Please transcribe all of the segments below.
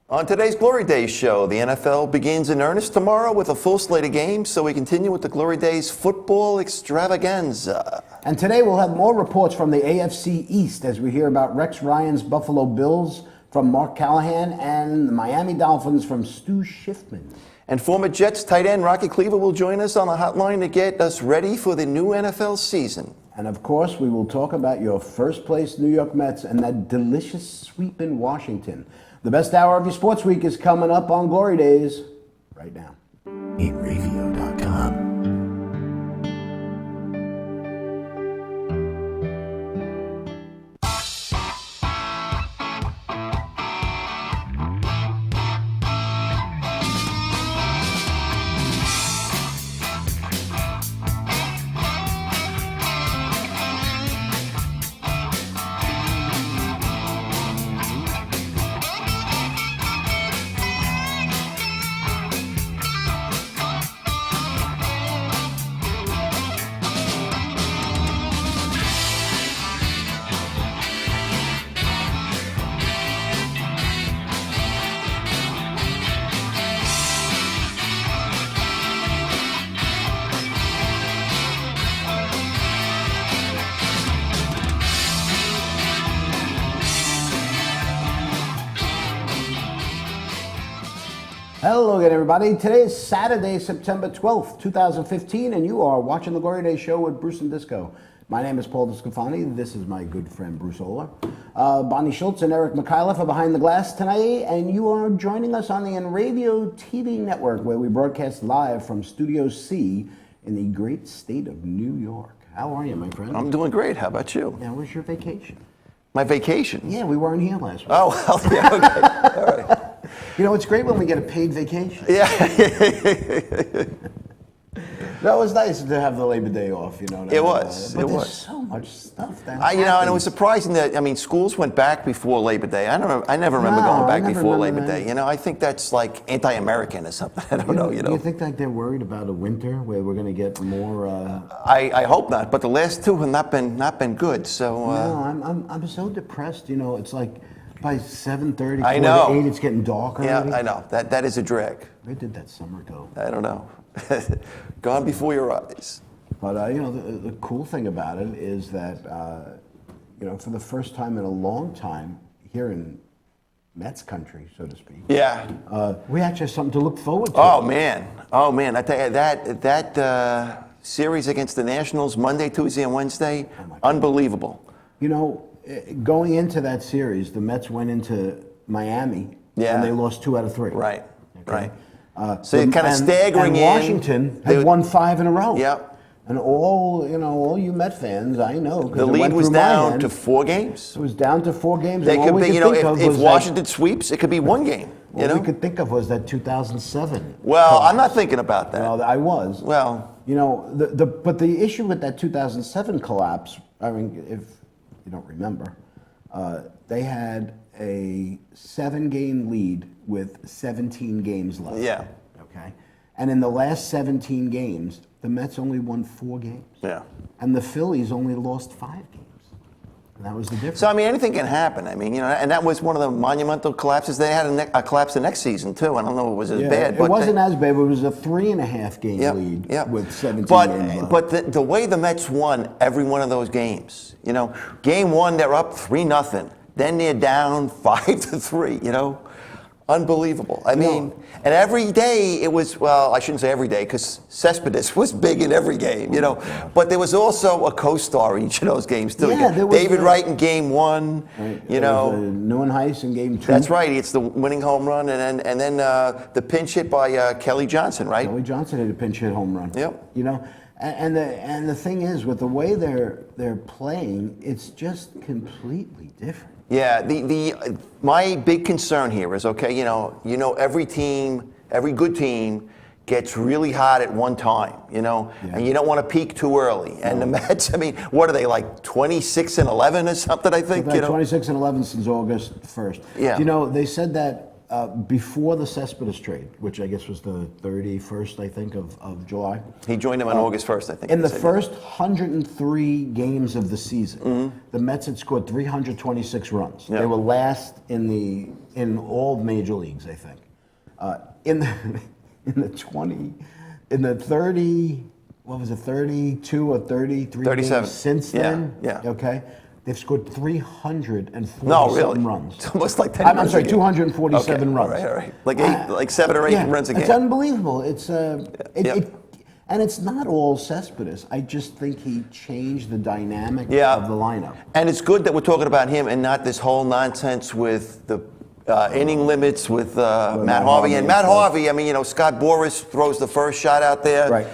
On today's Glory Days show, the NFL begins in earnest tomorrow with a full slate of games, so we continue with the Glory Days football extravaganza. And today we'll have more reports from the AFC East as we hear about Rex Ryan's Buffalo Bills from Mark Callahan and the Miami Dolphins from Stu Schiffman. And former Jets tight end Rocky Cleaver will join us on the hotline to get us ready for the new NFL season. And of course, we will talk about your first place New York Mets and that delicious sweep in Washington. The best hour of your sports week is coming up on Glory Days right now. GameRadio.com. Hello again, everybody. Today is Saturday, September 12th, 2015, and you are watching the Glory Days show with Bruce and Disco. My name is Paul Discofani. This is my good friend, Bruce Oler. Bonnie Schultz and Eric Mikhailov are behind the glass tonight, and you are joining us on the Radio TV network, where we broadcast live from Studio C in the great state of New York. How are you, my friend? I'm doing great. How about you? How was your vacation? My vacation? Yeah, we weren't here last week. Oh, well, yeah, okay. All right. You know, it's great when we get a paid vacation. Yeah. That was nice to have the Labor Day off, you know. It was. But it there's was. so much stuff that And it was happens. surprising that, schools went back before Labor Day. I never remember going back before Labor Day. I think that's like anti-American or something. I don't know, Do you think like they're worried about a winter where we're going to get more? I hope not, but the last two have not been good. So No, I'm so depressed. It's like by 7:30, I know. 8, it's getting dark already. yeah, I know that is a drag. Where did that summer go? I don't know. Gone before your eyes. But the cool thing about it is that for the first time in a long time here in Mets country, so to speak. Yeah. We actually have something to look forward to. Oh man. I tell you that series against the Nationals Monday, Tuesday, and Wednesday, unbelievable. Going into that series, the Mets went into Miami, and they lost 2 out of 3. Right, Okay? right. So you're kind of staggering and Washington had won 5 in a row. Yep. And all you Met fans, I know. The lead was down to 4 games. It was down to 4 games. They and could all we be, think of if was Washington sweeps, it could be 1 game. All we could think of was that 2007. Well, collapse. I'm not thinking about that. Well, I was. Well, but the issue with that 2007 collapse, if you don't remember, they had a 7-game lead with 17 games left. Yeah. Okay. And in the last 17 games, the Mets only won 4 games. Yeah. And the Phillies only lost 5 games. And that was the difference. So, anything can happen. And that was one of the monumental collapses. They had a collapse the next season, too. I don't know if it was as bad. It wasn't as bad, but it was a 3.5 game lead with 17 games left. But the way the Mets won every one of those games, game 1, they're up 3-0. Then they're down 5-3, Unbelievable. And every day it was, well, I shouldn't say every day because Cespedes was big in every game, But there was also a co-star in each of those games, too. Yeah, there was David Wright in game 1, Right. Neuenhuis in game 2. That's right. It's the winning home run, and then the pinch hit by Kelly Johnson, right? Kelly Johnson hit a pinch hit home run. Yep. And the thing is, with the way they're playing, it's just completely different. Yeah, my big concern here is, every team, every good team gets really hot at one time, and you don't want to peak too early. And the Mets, what are they, like 26-11 or something, I think? Like 26-11 since August 1st. Yeah. They said that before the Cespedes trade, which I guess was the 31st, I think, of July. He joined him on August 1st, I think. In the first 103 games of the season, the Mets had scored 326 runs. Yeah. They were last in all major leagues, I think. In the 30, what was it, 32 or 33 37. games since then? Yeah. Okay. They've scored 347 No, really. runs. It's almost like 10 I'm runs sorry, a game. 247 runs. All right. Like 7 or 8 runs a game. It's unbelievable. It's and it's not all Cespedes. I just think he changed the dynamic of the lineup. And it's good that we're talking about him and not this whole nonsense with the inning limits with Matt Harvey. And Matt Harvey, I mean, Scott Boras throws the first shot out there. Right.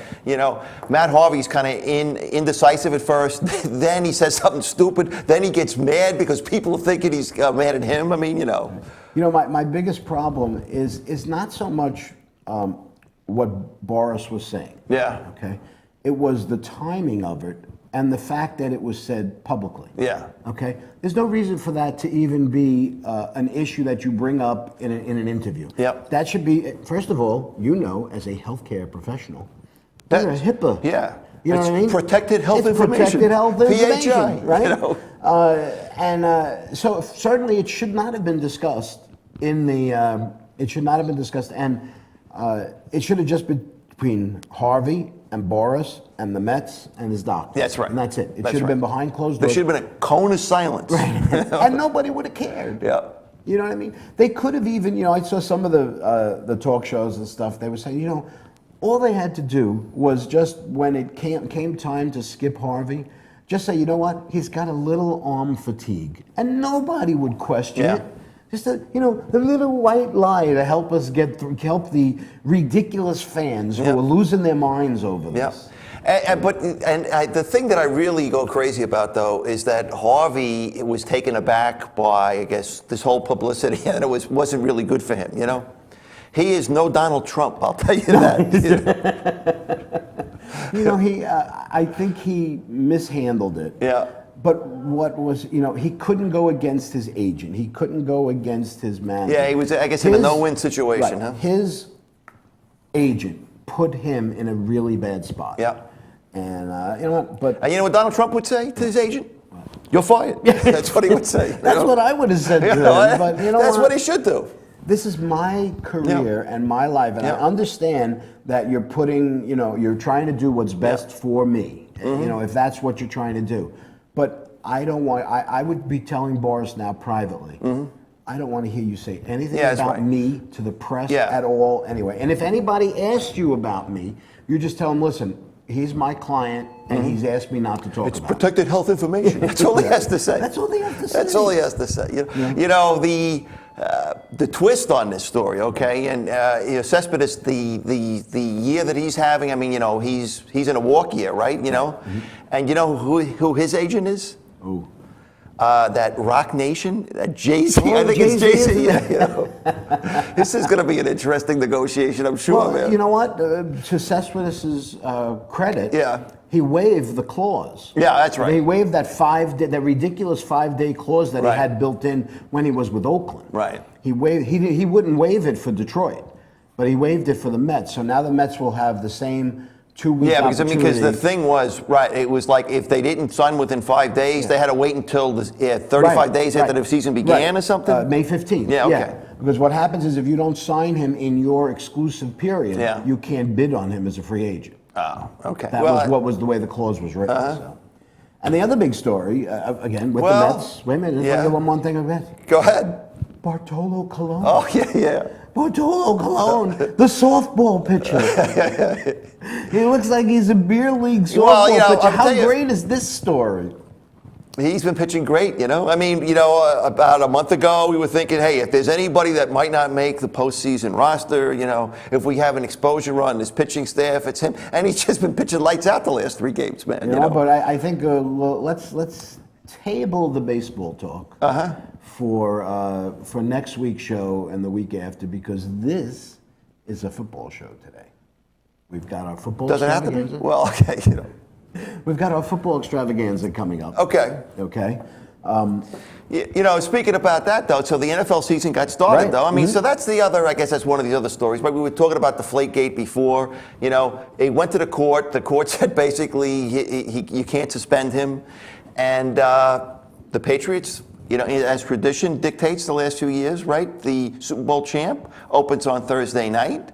Matt Harvey's kind of indecisive at first. Then he says something stupid. Then he gets mad because people are thinking he's mad at him. I mean, My biggest problem is not so much what Boris was saying. Yeah. Okay. It was the timing of it and the fact that it was said publicly. Yeah. Okay. There's no reason for that to even be an issue that you bring up in an interview. Yep. That should be, first of all, as a healthcare professional, that's a HIPAA. Yeah. You know what I mean? Protected health it's information. Protected health information, PHI, right? So certainly it should not have been discussed in the. It should not have been discussed, and it should have just been between Harvey and Boris and the Mets and his doctor. That's right. And that's it. It That's should have right. been behind closed There doors. should have been a cone of silence. And nobody would have cared. Yeah. You know what I mean? They could have even, I saw some of the talk shows and stuff. They were saying, all they had to do was just when it came time to skip Harvey, just say, you know what? He's got a little arm fatigue, and nobody would question it. Just the little white lie to help us help the ridiculous fans who are losing their minds over this. But the thing that I really go crazy about, though, is that Harvey was taken aback by, I guess, this whole publicity, and it wasn't really good for him. He is no Donald Trump, I'll tell you that. I think he mishandled it. Yeah. But what was, he couldn't go against his agent. He couldn't go against his manager. Yeah, he was, I guess, in a no-win situation, huh? His agent put him in a really bad spot. Yeah. And you know what? But and you know what Donald Trump would say to his agent? You're fired. That's what he would say. That's what I would have said to him. But that's what he should do. This is my career and my life, and I understand that you're putting, you're trying to do what's best for me. If that's what you're trying to do. But I don't want. I would be telling Boris now privately. I don't want to hear you say anything about me to the press at all. Anyway, and if anybody asks you about me, you just tell them, listen, he's my client, and he's asked me not to talk about it. It's protected health information. That's all he has to say. That's all he has to say. That's all he has to say. The twist on this story, okay, and Cespedes, the year that he's having, I mean, he's in a walk year, right? And you know who his agent is? Who? That Rock Nation, that Jay-Z. I think Jay-Z it's Jay-Z. This is going to be an interesting negotiation, I'm sure, man. You know what? To Cespedes' credit, he waived the clause. Yeah, that's right. He waived that ridiculous 5-day clause that he had built in when he was with Oakland. Right. He wouldn't waive it for Detroit, but he waived it for the Mets. So now the Mets will have the same 2-week opportunity. because the thing was, it was like if they didn't sign within 5 days, they had to wait until 35 days after the season began or something? May 15th. Yeah, okay. Because what happens is if you don't sign him in your exclusive period, you can't bid on him as a free agent. Oh, okay. That was what was the way the clause was written. So. And the other big story, again, with the Mets. Wait a minute, let's one more thing about it. Go ahead. Bartolo Colon. Oh, yeah. Bartolo Colon, the softball pitcher. He looks like he's a beer league softball pitcher. How great is this story? He's been pitching great, I mean, about a month ago, we were thinking, hey, if there's anybody that might not make the postseason roster, if we have an exposure on this pitching staff, it's him. And he's just been pitching lights out the last 3 games, man. But I think let's table the baseball talk for next week's show and the week after, because this is a football show today. We've got our football. Doesn't have to be. Well, okay, We've got our football extravaganza coming up. Okay. Okay. Speaking about that, though, so the NFL season got started, Right. though. I mean, so that's the other, I guess that's one of the other stories. But we were talking about the Deflategate before. It went to the court. The court said basically you can't suspend him. And the Patriots, as tradition dictates the last few years, right? The Super Bowl champ opens on Thursday night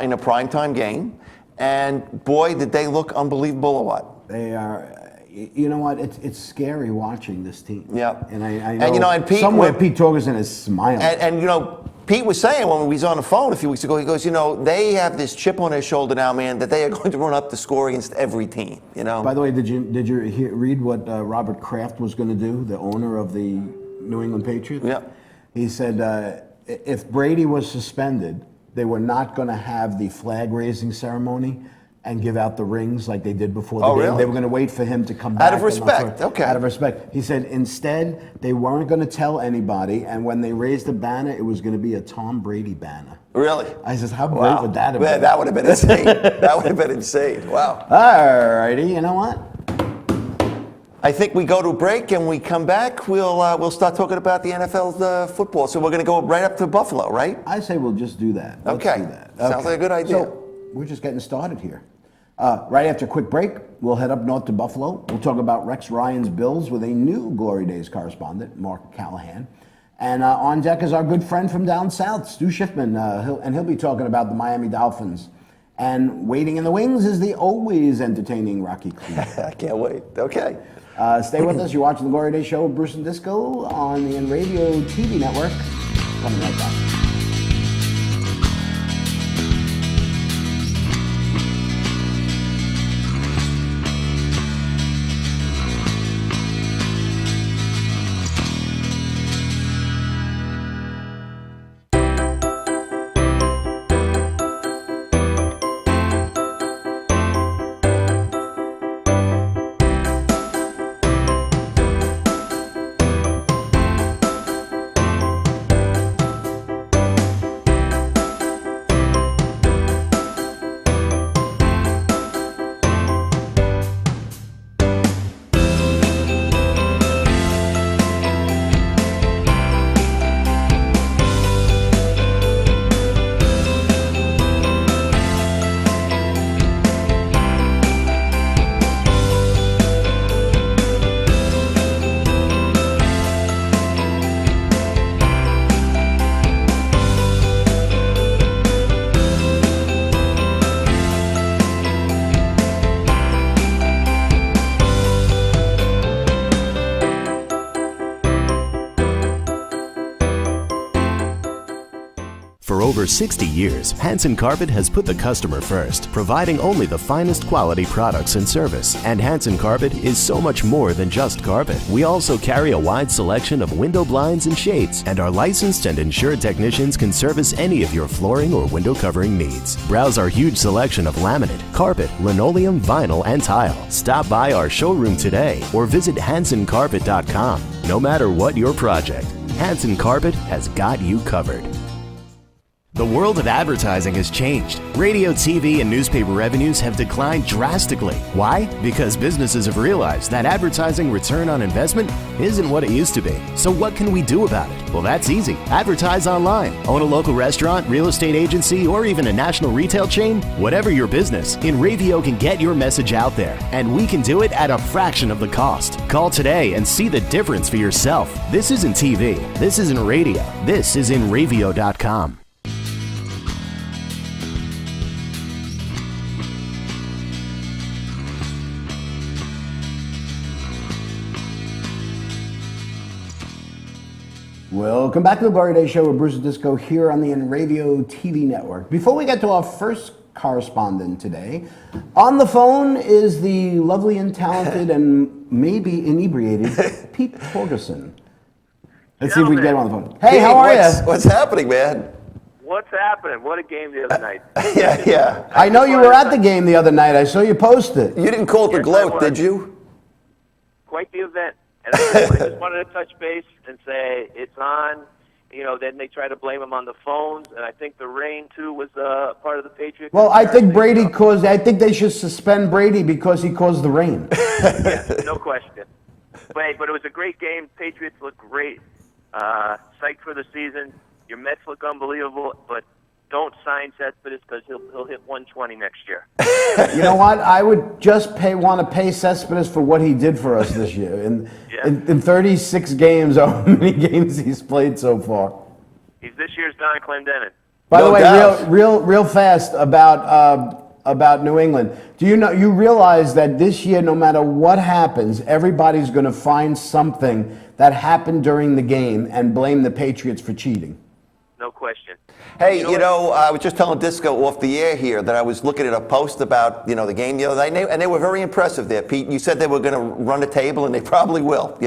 in a primetime game. And boy, did they look unbelievable or what? They are. You know what? It's scary watching this team. Yeah. And I know and Pete, somewhere Pete Torgerson is smiling. And Pete was saying when we was on the phone a few weeks ago, he goes, they have this chip on their shoulder now, man, that they are going to run up the score against every team. By the way, did you read what Robert Kraft was going to do, the owner of the New England Patriots? Yeah. He said if Brady was suspended, they were not going to have the flag raising ceremony and give out the rings like they did before the game. Really? They were going to wait for him to come back. Out of respect, okay. Out of respect. He said instead they weren't going to tell anybody, and when they raised the banner, it was going to be a Tom Brady banner. Really? I says, how great would that have been? That would have been insane. That would have been insane. Wow. All righty, you know what? I think we go to a break and we come back. We'll start talking about the NFL football. So we're going to go right up to Buffalo, right? I say we'll just do that. Let's Okay. do that. Sounds like a good idea. So we're just getting started here. Right after a quick break, we'll head up north to Buffalo. We'll talk about Rex Ryan's Bills with a new Glory Days correspondent, Mark Callahan. And on deck is our good friend from down south, Stu Schiffman. He'll be talking about the Miami Dolphins. And waiting in the wings is the always entertaining Rocky Cleveland. I can't wait. Okay. Stay with us. You're watching the Glory Days show with Bruce and Disco on the Radio TV network. Coming right back. For over 60 years, Hanson Carpet has put the customer first, providing only the finest quality products and service. And Hanson Carpet is so much more than just carpet. We also carry a wide selection of window blinds and shades, and our licensed and insured technicians can service any of your flooring or window covering needs. Browse our huge selection of laminate, carpet, linoleum, vinyl, and tile. Stop by our showroom today or visit hansoncarpet.com. No matter what your project, Hanson Carpet has got you covered. The world of advertising has changed. Radio, TV, and newspaper revenues have declined drastically. Why? Because businesses have realized that advertising return on investment isn't what it used to be. So what can we do about it? Well, that's easy. Advertise online. Own a local restaurant, real estate agency, or even a national retail chain? Whatever your business, InRavio can get your message out there. And we can do it at a fraction of the cost. Call today and see the difference for yourself. This isn't TV. This isn't radio. This is InRavio.com. Welcome back to the Glory Day Show with Bruce and Disco here on the InRavio TV network. Before we get to our first correspondent today, on the phone is the lovely and talented and maybe inebriated Pete Torgerson. Let's see if we can get him on the phone. Hey, how are you? What's happening, man? What's happening? What a game the other night. Yeah. I know you were at the game the other night. I saw you post it. You didn't call it the Yes, gloat, I was. did you? Quite the event. And I just wanted to touch base and say it's on. You know, then they try to blame him on the phones, and I think the rain too was part of the Patriots. Well, I think Brady caused. I think they should suspend Brady because he caused the rain. Yeah, no question. But it was a great game. Patriots look great. Psyched for the season. Your Mets look unbelievable, but don't sign Cespedes because he'll hit 120 next year. You know what? I would just want to pay Cespedes for what he did for us this year. In 36 games, how many games he's played so far. He's this year's Don Clendenin. By No the way, doubt. real fast about New England. Do you realize that this year, no matter what happens, everybody's going to find something that happened during the game and blame the Patriots for cheating? No question. Hey, I was just telling Disco off the air here that I was looking at a post about, the game the other day, and they were very impressive there, Pete. You said they were going to run a table, and they probably will,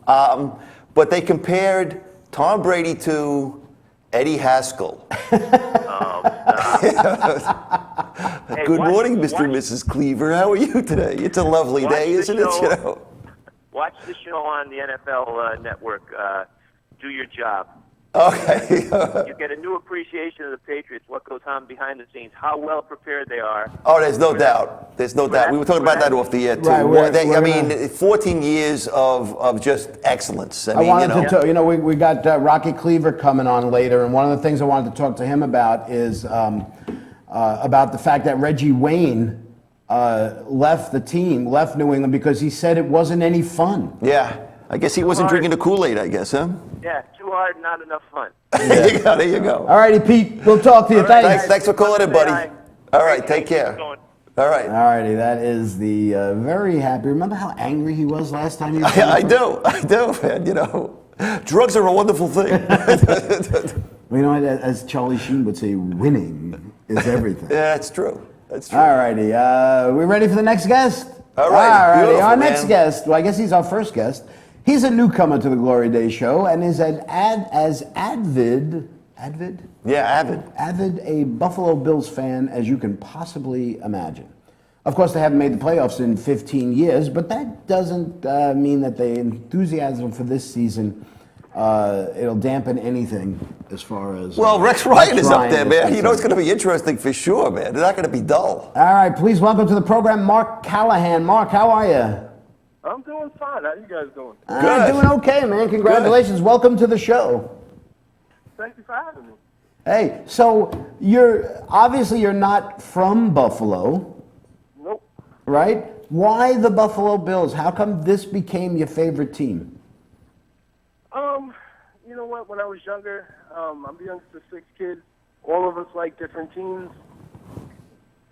But they compared Tom Brady to Eddie Haskell. Hey, Good morning, Mr. and Mrs. Cleaver. How are you today? It's a lovely day, isn't it? Watch the show on the NFL Network. Do your job. Okay. You get a new appreciation of the Patriots, what goes on behind the scenes, how well prepared they are. Oh, there's no doubt. There's no doubt. We were talking about that off the air, too. Right, 14 years of just excellence. I wanted to talk, we got Rocky Cleaver coming on later, and one of the things I wanted to talk to him about is about the fact that Reggie Wayne left New England because he said it wasn't any fun. Yeah. I guess he wasn't drinking the Kool-Aid, I guess, huh? Yeah, too hard, not enough fun. There you go. All righty, Pete. We'll talk to you. Thanks. Thanks for calling in, buddy. All right, take care. Going. All right. All righty, that is the very happy. Remember how angry he was last time he was I do, man. Drugs are a wonderful thing. You know, as Charlie Sheen would say, winning is everything. Yeah, that's true. That's true. All righty, we ready for the next guest? All right, All righty, beautiful, our next man. guest, well, I guess he's our first guest. He's a newcomer to the Glory Day Show and is as avid Yeah, avid. a Buffalo Bills fan as you can possibly imagine. Of course, they haven't made the playoffs in 15 years, but that doesn't mean that the enthusiasm for this season, it'll dampen anything as far as... Well, Rex Ryan is up there, man. concerned. It's going to be interesting for sure, man. They're not going to be dull. All right, please welcome to the program, Mark Callahan. Mark, how are you? I'm doing fine. How you guys doing? Good. Doing okay, man. Congratulations. Welcome to the show. Thank you for having me. Hey, so you're not from Buffalo, Nope. right? Why the Buffalo Bills? How come this became your favorite team? You know what? When I was younger, I'm the youngest of 6 kids. All of us like different teams.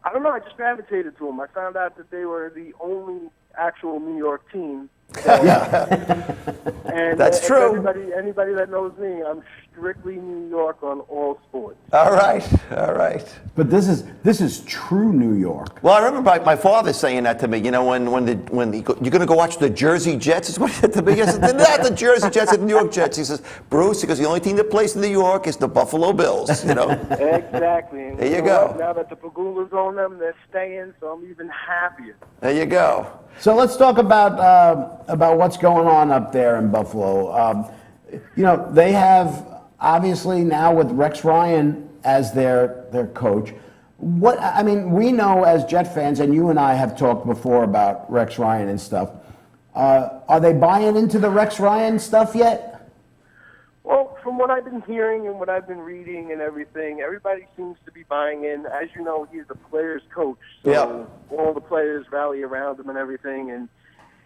I don't know. I just gravitated to them. I found out that they were the only actual New York team. And That's true. Anybody that knows me, I'm strictly New York on all sports. All right. But this is true New York. Well, I remember my father saying that to me. You're going to go watch the Jersey Jets? Is what he said to me. I said, they're not the Jersey Jets, they're the New York Jets. He says, Bruce, because the only team that plays in New York is the Buffalo Bills. Exactly. And There you know go. what? Now that the Pagulas own them, they're staying, so I'm even happier. There you go. So let's talk about what's going on up there in Buffalo. They have obviously now with Rex Ryan as their coach. We know as Jet fans, and you and I have talked before about Rex Ryan and stuff. Are they buying into the Rex Ryan stuff yet? Well, from what I've been hearing and what I've been reading and everything, everybody seems to be buying in. As you know, he's the players' coach, so all the players rally around him and everything. And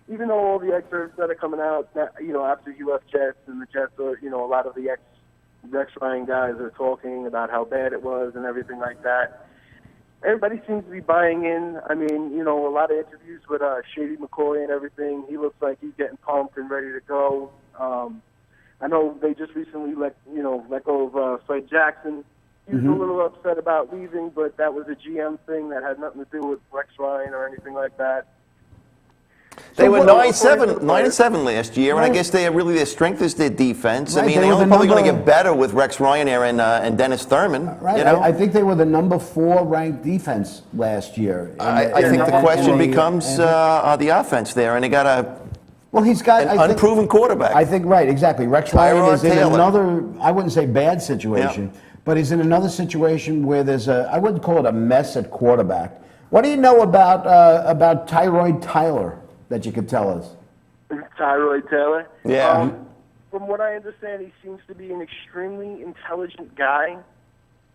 even though all the excerpts that are coming out, after he left Jets and the Jets are, a lot of the ex-Rex Ryan guys are talking about how bad it was and everything like that. Everybody seems to be buying in. I mean, a lot of interviews with Shady McCoy and everything. He looks like he's getting pumped and ready to go. I know they just recently let go of Fred Jackson. He was a little upset about leaving, but that was a GM thing that had nothing to do with Rex Ryan or anything like that. They were what- 9-7 last year, and I guess their strength is their defense. Right, I mean, they they're were the probably going to number- get better with Rex Ryan there and Dennis Thurman. Right. I think they were the number 4 ranked defense last year. I think the question becomes the offense there, and they got he's got an unproven quarterback. I think right, exactly. Rex Ryan Tyrod is in Taylor. another, I wouldn't say bad situation, but he's in another situation where there's I wouldn't call it a mess at quarterback. What do you know about Tyrod Taylor that you could tell us? Tyrod Taylor. Yeah. From what I understand, he seems to be an extremely intelligent guy.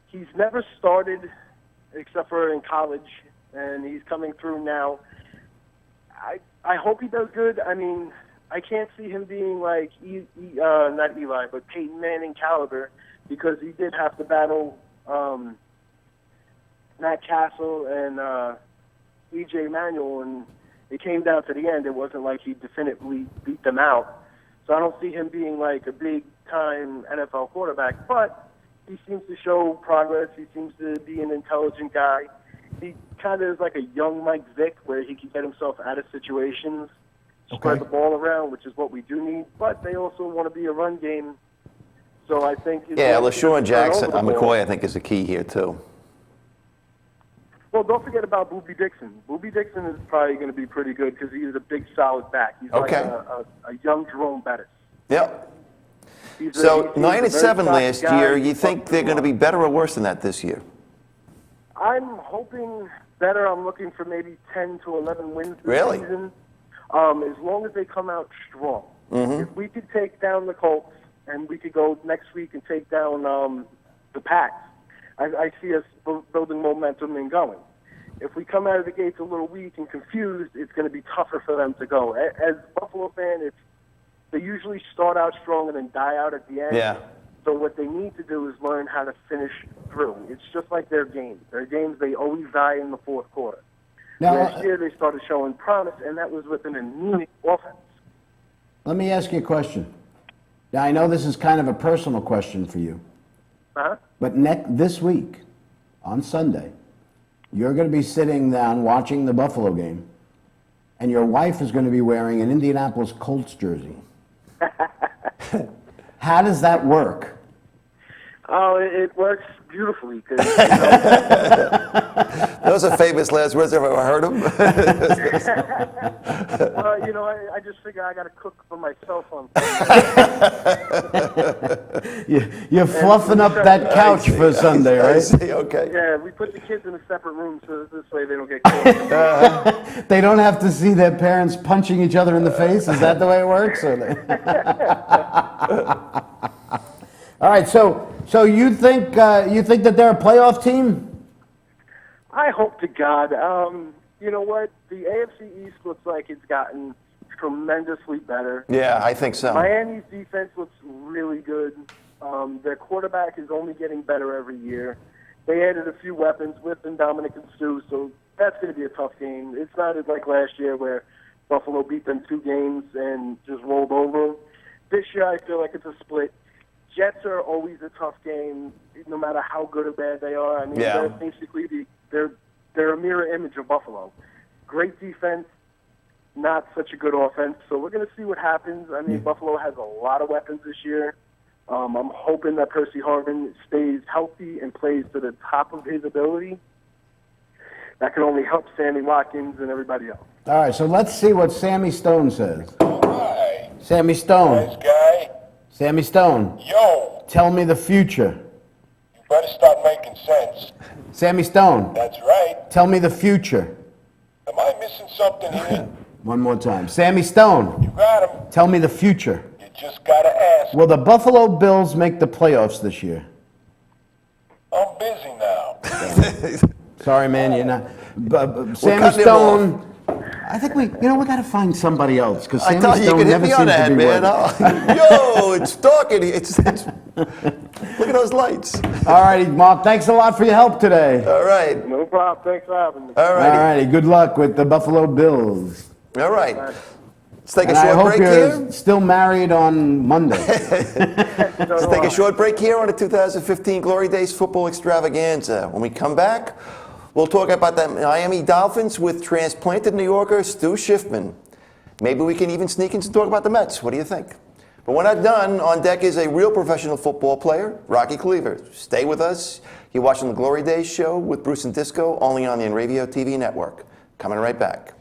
He's never started except for in college, and he's coming through now. I hope he does good. I mean, I can't see him being like, not Eli, but Peyton Manning caliber, because he did have to battle Matt Castle and E.J. Manuel, and it came down to the end. It wasn't like he definitively beat them out. So I don't see him being like a big-time NFL quarterback, but he seems to show progress. He seems to be an intelligent guy. He kind of is like a young Mike Vick, where he can get himself out of situations, spread the ball around, which is what we do need. But they also want to be a run game. So I think... LaShawn Jackson, McCoy, I think, is the key here, too. Well, don't forget about Boobie Dixon. Boobie Dixon is probably going to be pretty good because he's a big, solid back. He's like a young Jerome Bettis. Yep. He's So a 9-7 last guy. year. You think they're going to be better or worse than that this year? I'm hoping better. I'm looking for maybe 10 to 11 wins this Really? season. As long as they come out strong. If we could take down the Colts and we could go next week and take down the Pats, I see us building momentum and going. If we come out of the gates a little weak and confused, it's going to be tougher for them to go. As a Buffalo fan, they usually start out strong and then die out at the end. Yeah. So what they need to do is learn how to finish through. It's just like their games. Their games, they always die in the fourth quarter. Now, Last year, they started showing promise, and that was with an anemic offense. let me ask you a question. Now, I know this is kind of a personal question for you, Uh-huh. but this week, on Sunday, you're going to be sitting down watching the Buffalo game, and your wife is going to be wearing an Indianapolis Colts jersey. How does that work? Oh, it works beautifully. Cause, Those are famous last words. Have I ever heard them? I just figure I got to cook for myself on You're fluffing up that couch for Sunday, I right? see, okay. Yeah, we put the kids in a separate room so this way they don't get caught. They don't have to see their parents punching each other in the face? Is that the way it works? All right, so you think that they're a playoff team? I hope to God. You know what? The AFC East looks like it's gotten tremendously better. Yeah, I think so. Miami's defense looks really good. Their quarterback is only getting better every year. They added a few weapons with Dominic and Sue, so that's going to be a tough game. It's not like last year where Buffalo beat them 2 games and just rolled over them. This year, I feel like it's a split. Jets are always a tough game, no matter how good or bad they are. I mean, they're basically they're a mirror image of Buffalo. Great defense, not such a good offense. So we're going to see what happens. I mean, Buffalo has a lot of weapons this year. I'm hoping that Percy Harvin stays healthy and plays to the top of his ability. That can only help Sammy Watkins and everybody else. All right, so let's see what Sammy Stone says. Hi. Sammy Stone. Nice guy. Sammy Stone. Yo, Tell me the future. you better start making sense. Sammy Stone. That's right. Tell me the future. Am I missing something here? One more time. Sammy Stone. You got him. Tell me the future. You just gotta ask. Will the Buffalo Bills make the playoffs this year? I'm busy now. Sorry, man, you're not. Sammy cutting him Stone. I think we got to find somebody else because I Sammy tell you, you Stone can hit never me seems on the to head, be man. working. Yo, it's dark in here. It's look at those lights. All righty, Mark. Thanks a lot for your help today. All right. No problem. Thanks for having me. All All righty. righty. Good luck with the Buffalo Bills. All right. Let's take And a I short hope break you're here. still married on Monday. Let's take a short break here on the 2015 Glory Days Football Extravaganza. When we come back, we'll talk about the Miami Dolphins with transplanted New Yorker Stu Schiffman. Maybe we can even sneak in to talk about the Mets. What do you think? But we're not done. On deck is a real professional football player, Rocky Cleaver. Stay with us. You're watching the Glory Days show with Bruce and Disco, only on the Enravio TV network. Coming right back.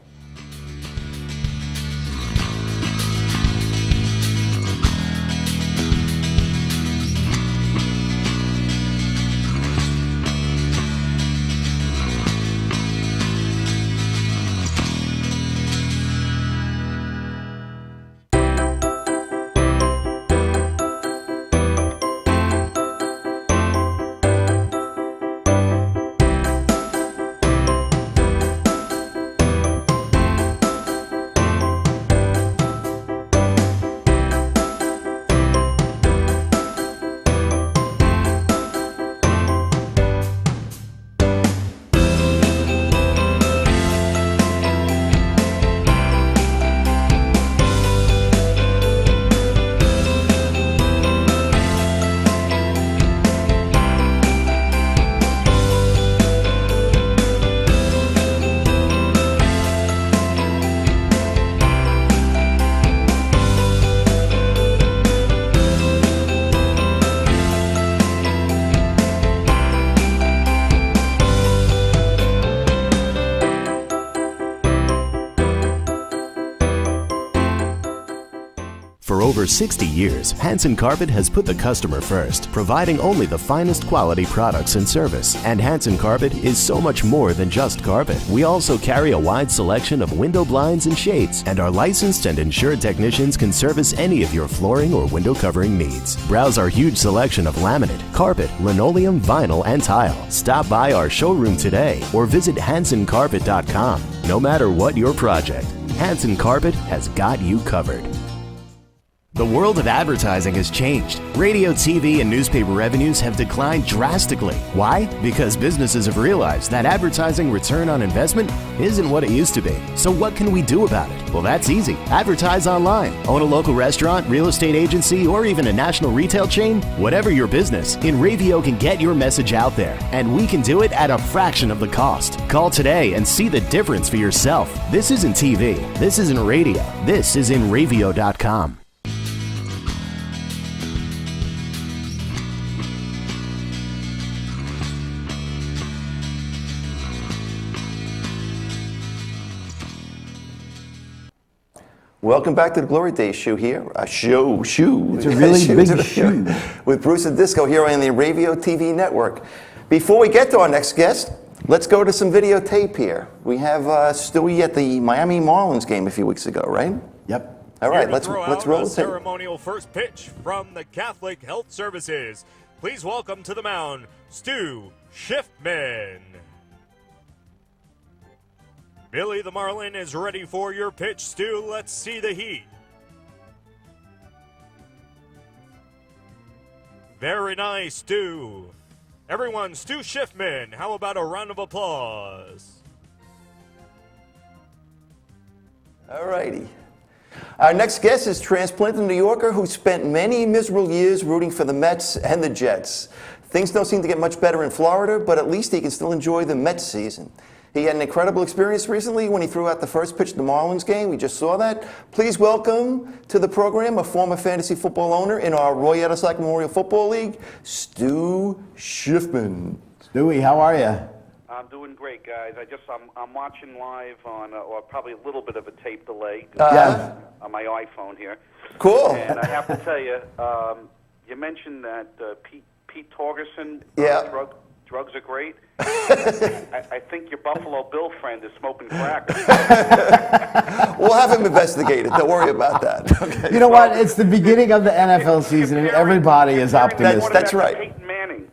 over 60 years, Hanson Carpet has put the customer first, providing only the finest quality products and service. And Hanson Carpet is so much more than just carpet. We also carry a wide selection of window blinds and shades, and our licensed and insured technicians can service any of your flooring or window covering needs. Browse our huge selection of laminate, carpet, linoleum, vinyl, and tile. Stop by our showroom today or visit hansoncarpet.com. No matter what your project, Hanson Carpet has got you covered. The world of advertising has changed. Radio, TV, and newspaper revenues have declined drastically. Why? Because businesses have realized that advertising return on investment isn't what it used to be. So what can we do about it? Well, that's easy. Advertise online. Own a local restaurant, real estate agency, or even a national retail chain? Whatever your business, InRavio can get your message out there, and we can do it at a fraction of the cost. Call today and see the difference for yourself. This isn't TV. This isn't radio. This is InRavio.com. Welcome back to the Glory Days show here. Shoe. It's a really big shoe. With Bruce and Disco here on the Radio TV network. Before we get to our next guest, let's go to some videotape here. We have Stewie at the Miami Marlins game a few weeks ago, right? Yep. All right, Here to let's throw roll out the a tape. ceremonial first pitch from the Catholic Health Services. Please welcome to the mound, Stu Schiffman. Billy the Marlin is ready for your pitch, Stu. Let's see the heat. Very nice, Stu. Everyone, Stu Schiffman. How about a round of applause? All righty. Our next guest is transplanted New Yorker who spent many miserable years rooting for the Mets and the Jets. Things don't seem to get much better in Florida, but at least he can still enjoy the Mets season. He had an incredible experience recently when he threw out the first pitch of the Marlins game. We just saw that. Please welcome to the program a former fantasy football owner in our Roy Edelsack Memorial Football League, Stu Schiffman. Stewie, how are you? I'm doing great, guys. I'm watching live on, or probably a little bit of a tape delay Yeah. on my iPhone here. Cool. And I have to tell you, you mentioned that Pete Torgerson, Yeah. drugs are great. I think your Buffalo Bill friend is smoking crack. We'll have him investigated. Don't worry about that. Okay. You know what? It's the beginning of the NFL season, and everybody is optimistic. That's right. Peyton Manning.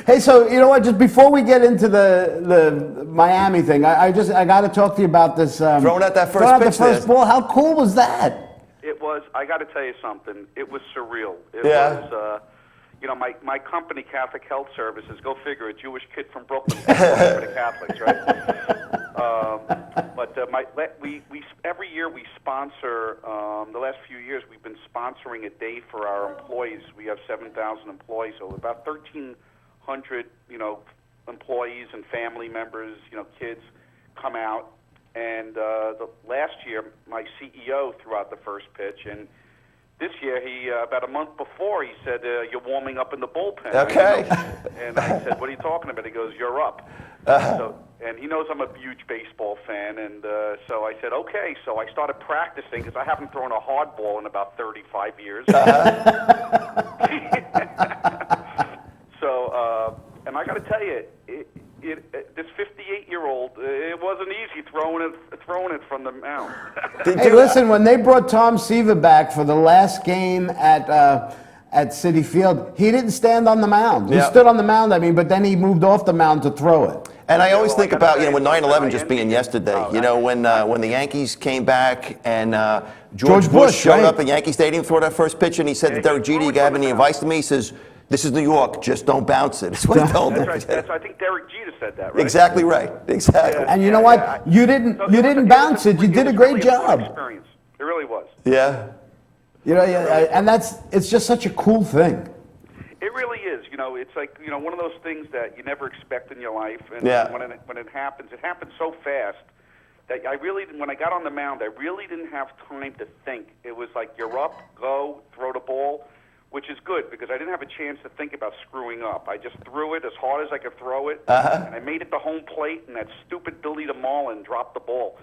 Hey, so you know what? Just before we get into the Miami thing, I got to talk to you about this. Throwing out that first throwing out the pitch first there. ball. How cool was that? It was. I got to tell you something. It was surreal. It Yeah. was. My company, Catholic Health Services. Go figure. A Jewish kid from Brooklyn for the Catholics, right? We every year we sponsor. The last few years we've been sponsoring a day for our employees. We have 7,000 employees, so about 1,300 employees and family members, kids come out. And the last year, my CEO threw out the first pitch, and this year, he about a month before, he said, "You're warming up in the bullpen." Okay. And I said, "What are you talking about?" He goes, "You're up." And he knows I'm a huge baseball fan, and so I said, "Okay." So I started practicing because I haven't thrown a hard ball in about 35 years. And I got to tell you, this 58-year-old, it wasn't easy throwing it from the mound. Hey, listen, when they brought Tom Seaver back for the last game at Citi Field, he didn't stand on the mound. He stood on the mound, but then he moved off the mound to throw it. And I always think about, with 9/11 just being yesterday, when the Yankees came back and George Bush showed up at Yankee Stadium for that first pitch, and he said to Derek Jeter, "You have any advice to me?" He says, "This is New York, just don't bounce it." That's what he told him. That's right. I think Derek Jeter said that, right? Exactly right. Exactly. And you know what? You didn't bounce it. You did a great job. Experience. It really was. Yeah. And it's just such a cool thing. It really is. It's like one of those things that you never expect in your life, and when it happens so fast that when I got on the mound, I really didn't have time to think. It was like, you're up, go, throw the ball. which is good because I didn't have a chance to think about screwing up. I just threw it as hard as I could throw it, and I made it to home plate, and that stupid Billy DeMarlin dropped the ball.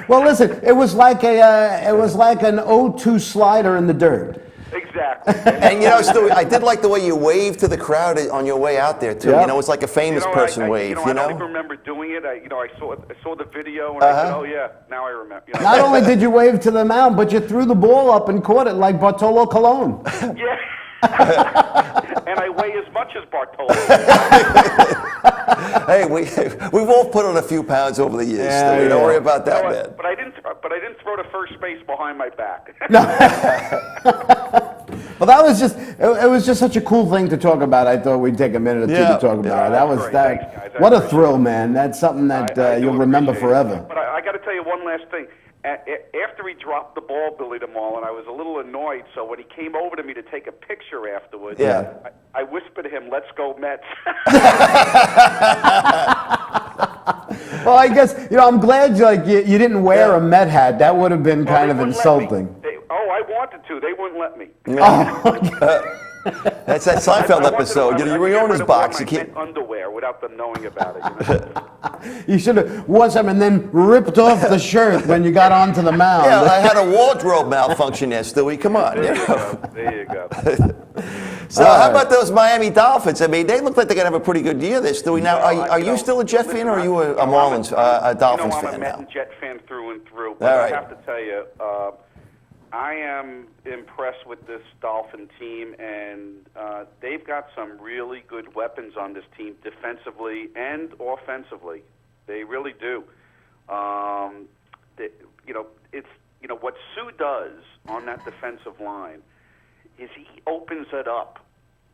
Well, listen, it was like an 0-2 slider in the dirt. Exactly. And Stu, I did like the way you waved to the crowd on your way out there too. Yep. You know, it's like a famous person wave. I don't even remember doing it. I saw the video and I said, oh yeah, now I remember. Not only did you wave to the mound, but you threw the ball up and caught it like Bartolo Colon. Yeah. And I weigh as much as Bartolo. Hey, we've all put on a few pounds over the years. Yeah, Stu. yeah. Don't worry about that, man. But I didn't throw to first base behind my back. Well, that was it was just such a cool thing to talk about. I thought we'd take a minute or two to talk about it. That was great. that. Thanks, guys. What a thrill, man. That's something that you'll remember forever. But I got to tell you one last thing. After he dropped the ball, Billy DeMarlin, I was a little annoyed. So when he came over to me to take a picture afterwards, I whispered to him, "Let's go Mets." Well, I guess I'm glad you didn't wear a Met hat. That would have been kind of insulting. I wanted to. They wouldn't let me. That's that Seinfeld episode. You were in his box. You can't can't. Underwear without them knowing about it. You should have worn some and then ripped off the shirt when you got onto the mound. Yeah, I had a wardrobe malfunction there, Stewie. Come on. There you go. So how about those Miami Dolphins? I mean, they look like they're going to have a pretty good year there, Stewie. Now, are you still a Jet fan or are you a Marlins, a Dolphins fan I'm a Met now? and Jet fan through and through. But All right. I have to tell you, I am impressed with this Dolphin team, and they've got some really good weapons on this team, defensively and offensively. They really do. What Sue does on that defensive line is he opens it up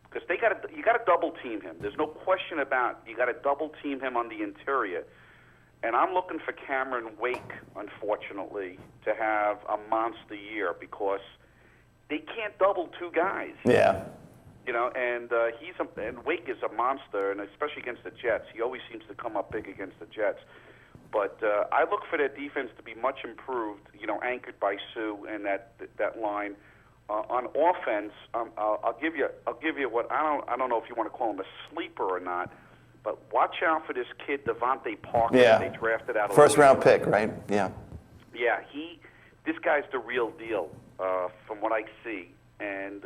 because you got to double team him. There's no question about you got to double team him on the interior. And I'm looking for Cameron Wake, unfortunately, to have a monster year because they can't double two guys. Yeah. And Wake is a monster, and especially against the Jets, he always seems to come up big against the Jets. But I look for their defense to be much improved, anchored by Sue and that line. On offense, I'll give you what I don't know if you want to call him a sleeper or not. But watch out for this kid, Devontae Parker, that they drafted out of First-round pick, right? Yeah. Yeah, this guy's the real deal from what I see. And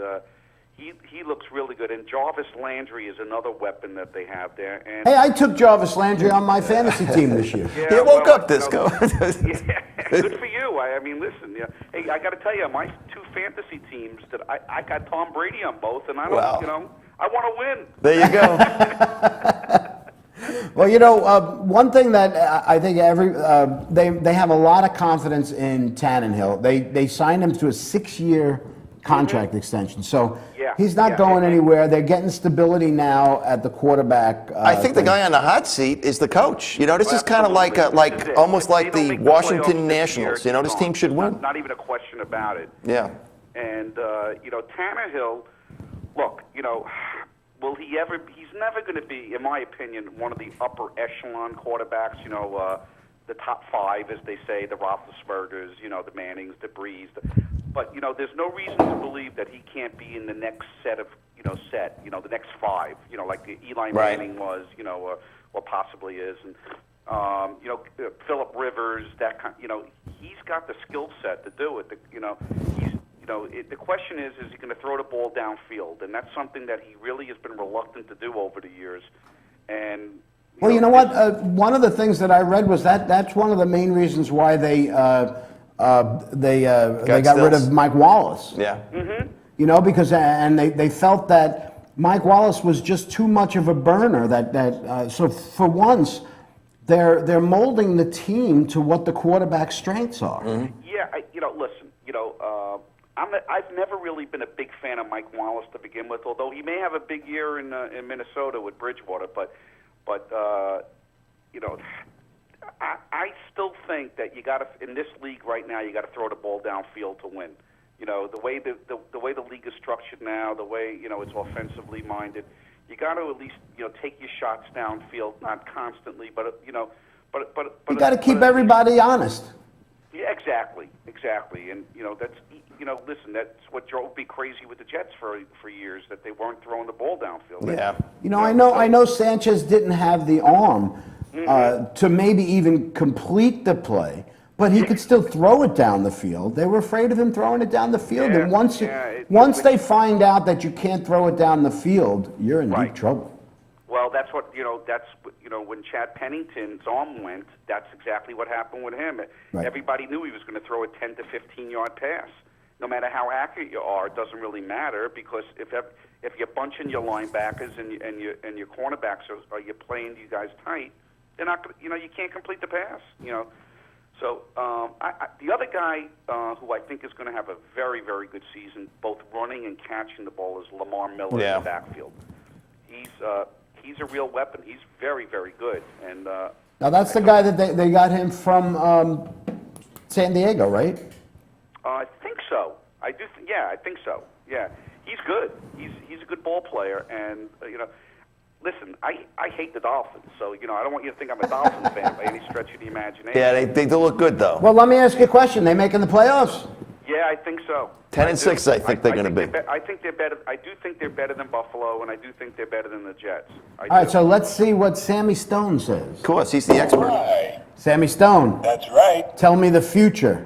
he looks really good. And Jarvis Landry is another weapon that they have there. And Hey, I took Jarvis Landry on my fantasy team this year. He woke up, Disco. Good for you. I mean, listen. Hey, I got to tell you, my two fantasy teams that I got Tom Brady on both, and I don't, I want to win. There you go. Well, one thing that I think they have a lot of confidence in Tannehill. They signed him to a 6-year contract extension, so he's not going anywhere. They're getting stability now at the quarterback. I think the guy on the hot seat is the coach. This is kind of like almost like the Washington Nationals. This team should win. Not even a question about it. Yeah. And Tannehill, look, will he ever? He's never going to be, in my opinion, one of the upper echelon quarterbacks. The top 5, as they say, the Roethlisbergers, the Mannings, the Brees. But there's no reason to believe that he can't be in the next set of the next 5. Like the Eli Manning was, or possibly is, and Phillip Rivers. That kind. He's got the skill set to do it. The question is he going to throw the ball downfield? And that's something that he really has been reluctant to do over the years. And well, you know what? One of the things that I read was that's one of the main reasons why they got rid of Mike Wallace. Yeah. Mm-hmm. Because they felt that Mike Wallace was just too much of a burner. So for once, they're molding the team to what the quarterback's strengths are. Mm-hmm. Yeah. Listen. I've never really been a big fan of Mike Wallace to begin with, although he may have a big year in Minnesota with Bridgewater. But I still think that you got to, in this league right now, you got to throw the ball downfield to win. The way the way the league is structured now, the way it's offensively minded, you got to at least take your shots downfield, not constantly, but you got to keep everybody honest. Yeah, exactly. And, listen, that's what drove me crazy with the Jets for years, that they weren't throwing the ball downfield. Yeah. I know Sanchez didn't have the arm to maybe even complete the play, but he could still throw it down the field. They were afraid of him throwing it down the field, and once they find out that you can't throw it down the field, you're in deep trouble. Well, that's when Chad Pennington's arm went, that's exactly what happened with him. Right. Everybody knew he was going to throw a 10 to 15-yard pass. No matter how accurate you are, it doesn't really matter, because if you're bunching your linebackers and your cornerbacks are you playing you guys tight, they're not you can't complete the pass. So the other guy who I think is going to have a very, very good season, both running and catching the ball, is Lamar Miller in the backfield. He's a real weapon. He's very, very good. And now that's the guy that they got him from San Diego, right? I think so. I think so. Yeah, he's good. He's a good ball player, and listen, I hate the Dolphins, so I don't want you to think I'm a Dolphins fan by any stretch of the imagination. Yeah, they look good though. Well, let me ask you a question. They making the playoffs? Yeah, I think so. 10-6, I think they're going to be. I think they're better. I do think they're better than Buffalo, and I do think they're better than the Jets. All right, so let's see what Sammy Stone says. Of course, he's the expert. Right. Sammy Stone, That's right. tell me the future.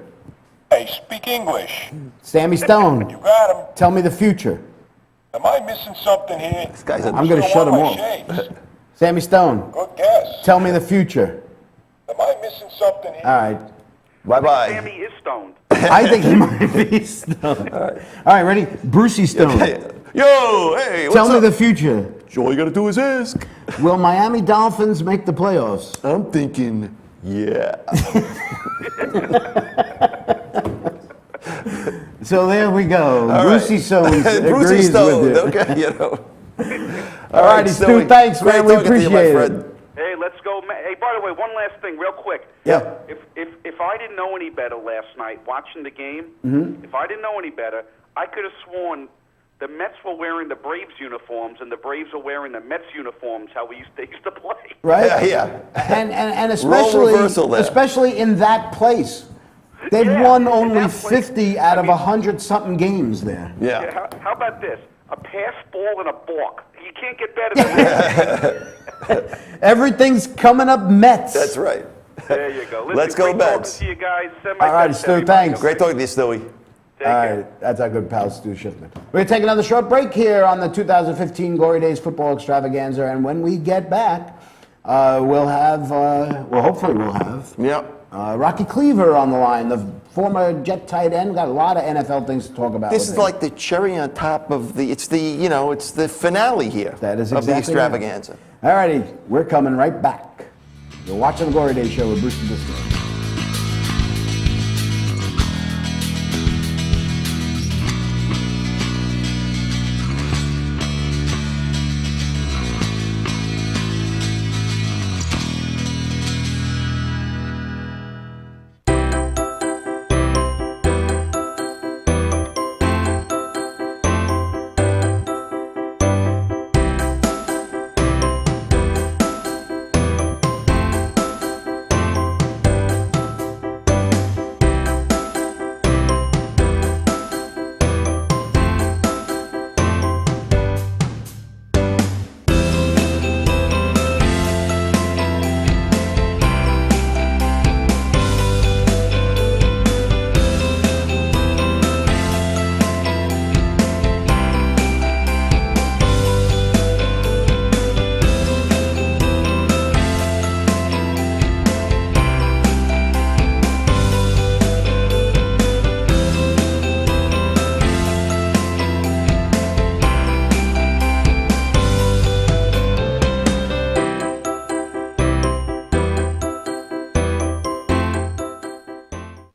Hey, speak English. Sammy Stone, You got him. tell me the future. Am I missing something here? This guy's a I'm going to shut him off. Shades. Sammy Stone, Good guess. tell me the future. Am I missing something here? All right. Bye-bye. Sammy is stoned. I think he might be Stone. All right, ready? Brucey Stone, Yo, hey, what's tell me up? the future. All you got to do is ask. Will Miami Dolphins make the playoffs? I'm thinking, yeah. So there we go. All Brucey right. Stone Brucey agrees Stone, with you. okay, All righty, Stu, thanks, Great man. We talking to you, my appreciate friend. it. Hey, let's go. Hey, by the way, one last thing, real quick. Yeah. If I didn't know any better last night watching the game, if I didn't know any better, I could have sworn the Mets were wearing the Braves uniforms and the Braves were wearing the Mets uniforms. How they used to play. Right? Yeah. And Role reversal there. especially in that place. They've Yeah, won in only that place. 50 out of 100-something games there. Yeah. Yeah, how about this? A pass, ball, and a balk. You can't get better than that. Everything's coming up Mets. That's right. There you go. Listen, Let's go great Mets. talking to you guys. Send my All right, best to Stu, everybody. thanks. Great talking to you, Stewie. Take All care. right, that's our good pal, Stu Schiffman. We're going to take another short break here on the 2015 Glory Days Football Extravaganza, and when we get back, hopefully we'll have Yep. Rocky Cleaver on the line, the former Jet tight end. Got a lot of NFL things to talk about. This with is him. like the cherry on top of it's the finale here. That is of the exactly right. extravaganza. All righty, we're coming right back. You're watching the Glory Days Show with Bruce and Disco.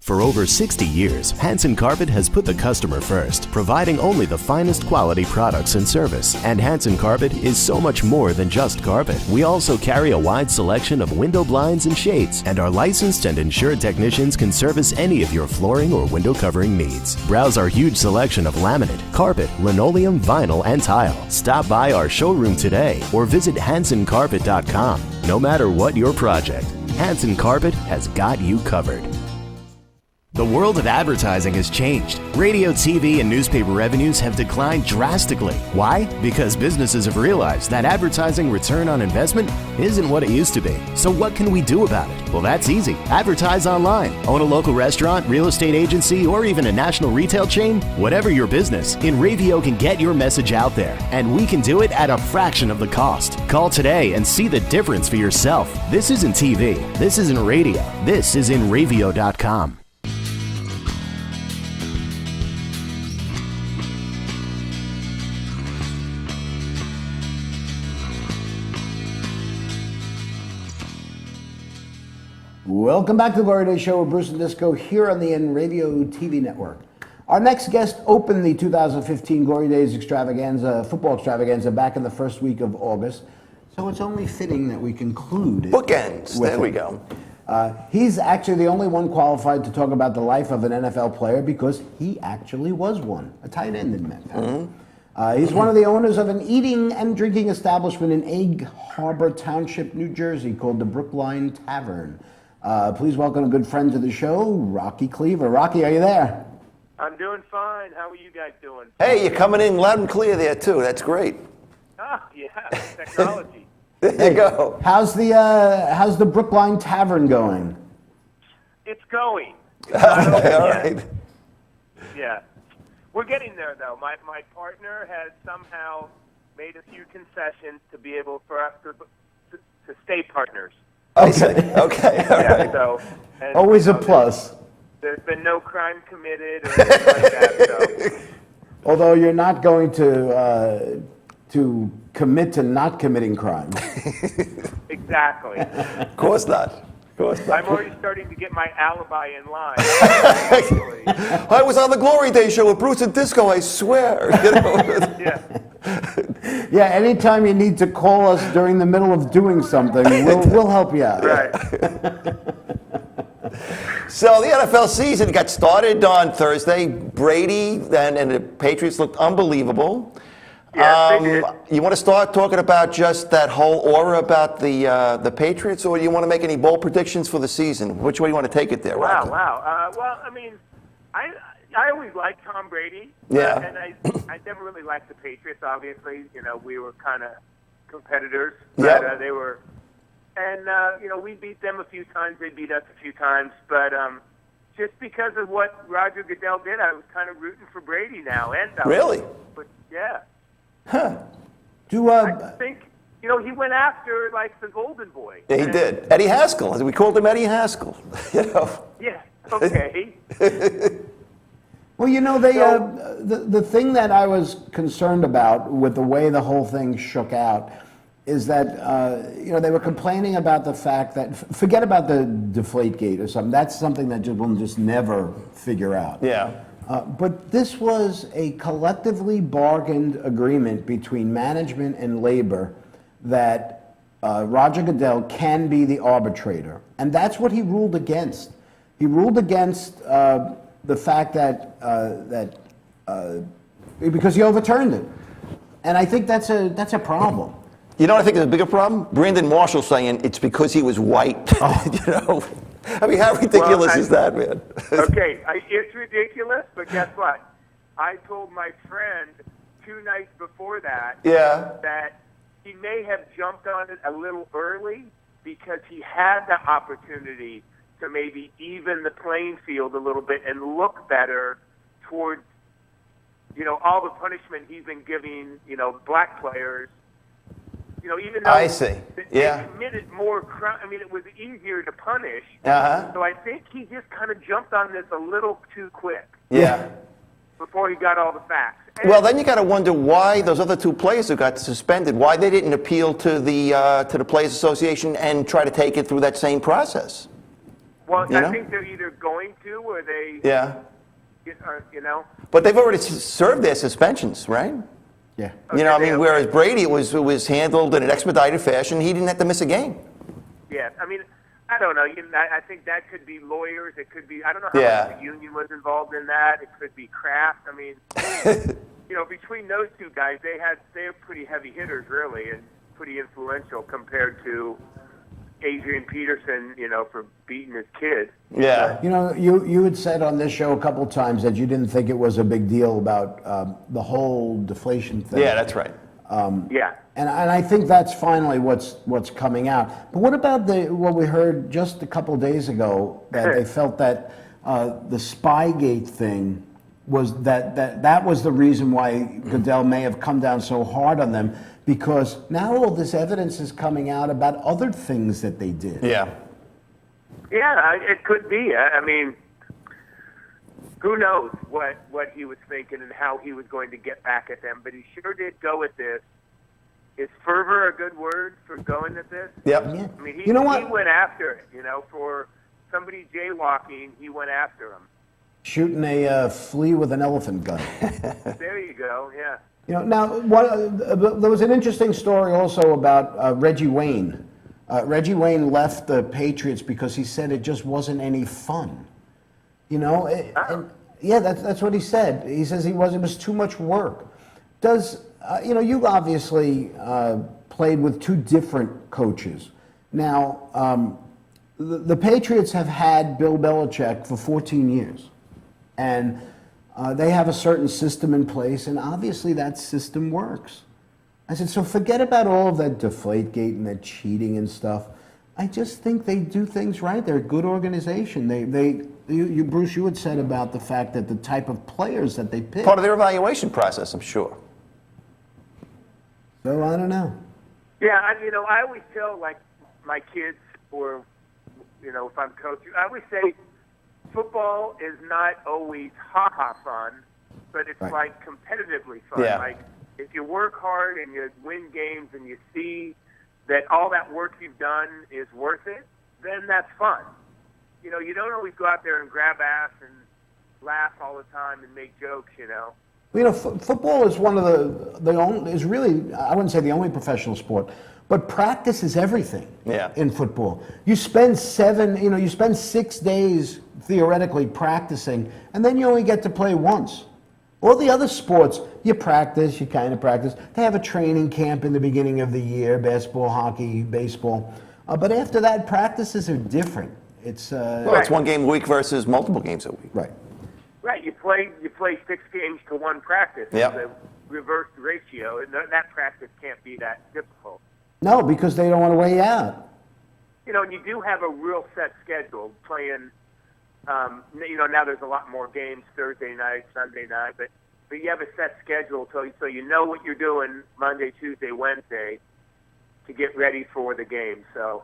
For over 60 years, Hanson Carpet has put the customer first, providing only the finest quality products and service. And Hanson Carpet is so much more than just carpet. We also carry a wide selection of window blinds and shades, and our licensed and insured technicians can service any of your flooring or window covering needs. Browse our huge selection of laminate, carpet, linoleum, vinyl, and tile. Stop by our showroom today or visit hansoncarpet.com. No matter what your project, Hanson Carpet has got you covered. The world of advertising has changed. Radio, TV, and newspaper revenues have declined drastically. Why? Because businesses have realized that advertising return on investment isn't what it used to be. So what can we do about it? Well, that's easy. Advertise online. Own a local restaurant, real estate agency, or even a national retail chain? Whatever your business, InRavio can get your message out there. And we can do it at a fraction of the cost. Call today and see the difference for yourself. This isn't TV. This isn't radio. This is InRavio.com. Welcome back to the Glory Day Show with Bruce and Disco here on the NRadio TV network. Our next guest opened the 2015 Glory Days extravaganza, football extravaganza, back in the first week of August. So it's only fitting that we conclude. Bookends. There we go. He's actually the only one qualified to talk about the life of an NFL player because he actually was one, a tight end in Met. He's one of the owners of an eating and drinking establishment in Egg Harbor Township, New Jersey, called the Brookline Tavern. Please welcome a good friend to the show, Rocky Cleaver. Rocky, are you there? I'm doing fine. How are you guys doing? Hey, you're coming in loud and clear there, too. That's great. Ah, yeah, technology. There you go. How's the Brookline Tavern going? It's going. All right. Yeah. We're getting there, though. My partner has somehow made a few concessions to be able for us to stay partners. Okay. Okay. All Yeah, right. so, and, Always a plus. There's been no crime committed or anything like that. So. Although you're not going to commit to not committing crime. Exactly. Of course not. Of course not. I'm already starting to get my alibi in line. I was on the Glory Day Show with Bruce and Disco, I swear. You know? Yeah. Yeah, anytime you need to call us during the middle of doing something, we'll help you out. Right. So the NFL season got started on Thursday. Brady and the Patriots looked unbelievable. Yes, they did. You want to start talking about just that whole aura about the Patriots, or do you want to make any bold predictions for the season? Which way do you want to take it there, Rocky? Wow. Well, I mean, I always liked Tom Brady. Yeah. And I never really liked the Patriots, obviously. You know, we were kind of competitors. Yeah. But, they were. And, you know, we beat them a few times. They beat us a few times. But just because of what Roger Goodell did, I was kind of rooting for Brady now. And Really? But, yeah. Huh. I think, you know, he went after, like, the golden boy. Yeah, he did. Eddie Haskell. We called him Eddie Haskell. You know? Yeah, okay. Well, you know, the thing that I was concerned about with the way the whole thing shook out is that, you know, they were complaining about the fact that, forget about the Deflategate or something, that's something that we'll just never figure out. Yeah. But this was a collectively bargained agreement between management and labor that Roger Goodell can be the arbitrator. And that's what he ruled against. He ruled against the fact that, because he overturned it. And I think that's a problem. You know what I think is a bigger problem? Brandon Marshall saying it's because he was white. You know? I mean, how ridiculous is that, man? Okay, it's ridiculous, but guess what? I told my friend 2 nights before that that he may have jumped on it a little early because he had the opportunity to maybe even the playing field a little bit and look better towards, you know, all the punishment he's been giving, you know, black players. You know, even though they committed more crime, I mean, it was easier to punish. So I think he just kind of jumped on this a little too quick. Yeah. Before he got all the facts. And well, then you got to wonder why those other 2 players who got suspended, why they didn't appeal to the Players Association and try to take it through that same process. Well, You know? I think they're either going to or they, you know. But they've already served their suspensions, right? Yeah. You know, I mean, whereas Brady, it was handled in an expedited fashion. He didn't have to miss a game. Yeah, I mean, I don't know. I think that could be lawyers. It could be, I don't know how much the union was involved in that. It could be Kraft. I mean, you know, between those 2 guys, they're pretty heavy hitters, really, and pretty influential compared to, Adrian Peterson, for beating his kid. Yeah. You had said on this show a couple times that you didn't think it was a big deal about the whole deflation thing. Yeah, that's right. Yeah. And I think that's finally what's coming out. But what about what we heard just a couple days ago, that they felt that the Spygate thing was that was the reason why Goodell may have come down so hard on them, because now all this evidence is coming out about other things that they did. Yeah. Yeah, it could be. I mean, who knows what he was thinking and how he was going to get back at them, but he sure did go at this. Is fervor a good word for going at this? Yep. Yeah. I mean, You know what? He went after it, for somebody jaywalking, he went after him. Shooting a flea with an elephant gun. There you go, yeah. Now, there was an interesting story also about Reggie Wayne. Reggie Wayne left the Patriots because he said it just wasn't any fun. And, yeah, that's what he said. He says it was too much work. You obviously played with two different coaches. Now, the Patriots have had Bill Belichick for 14 years. And they have a certain system in place, and obviously that system works. I said, so forget about all of that Deflategate and that cheating and stuff. I just think they do things right. They're a good organization. Bruce, you had said about the fact that the type of players that they pick. Part of their evaluation process, I'm sure. So I don't know. Yeah, I always tell, like, my kids, or, if I'm coaching, I always say, football is not always ha-ha fun, but it's Right. like competitively fun. Yeah. Like, if you work hard and you win games and you see that all that work you've done is worth it, then that's fun. You don't always go out there and grab ass and laugh all the time and make jokes, Football is one of the only, is really, I wouldn't say the only professional sport, but practice is everything. Yeah. In football. You spend 6 days theoretically practicing, and then you only get to play once. All the other sports, you kind of practice. They have a training camp in the beginning of the year, basketball, hockey, baseball. But after that, practices are different. It's It's one game a week versus multiple games a week. right. Right, you play 6 games to one practice. Yep. It's a reversed ratio, and that practice can't be that difficult. No, because they don't want to weigh you out. And you do have a real set schedule playing. Now there's a lot more games Thursday night, Sunday night, but you have a set schedule so you know what you're doing Monday, Tuesday, Wednesday to get ready for the game. So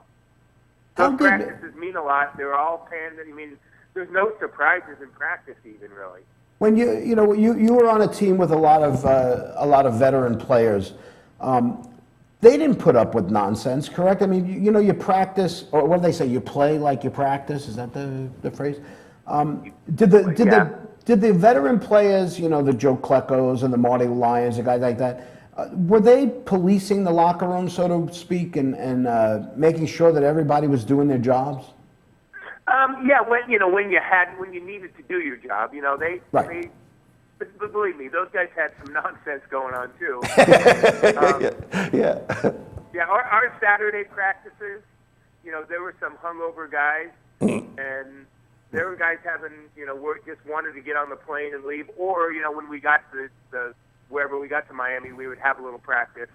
How those good- practices mean a lot. They're all panned. There's no surprises in practice even really. When you were on a team with a lot of veteran players, they didn't put up with nonsense, correct? I mean, you practice, or what do they say? You play like you practice. Is that the phrase? Did the veteran players, the Joe Kleckos and the Marty Lyons, the guys like that, were they policing the locker room, so to speak, and making sure that everybody was doing their jobs? Yeah, when you needed to do your job, Right. But believe me, those guys had some nonsense going on too. Yeah. Yeah, our Saturday practices, there were some hungover guys, and there were guys having, just wanted to get on the plane and leave, or when we got to wherever we got to Miami, we would have a little practice,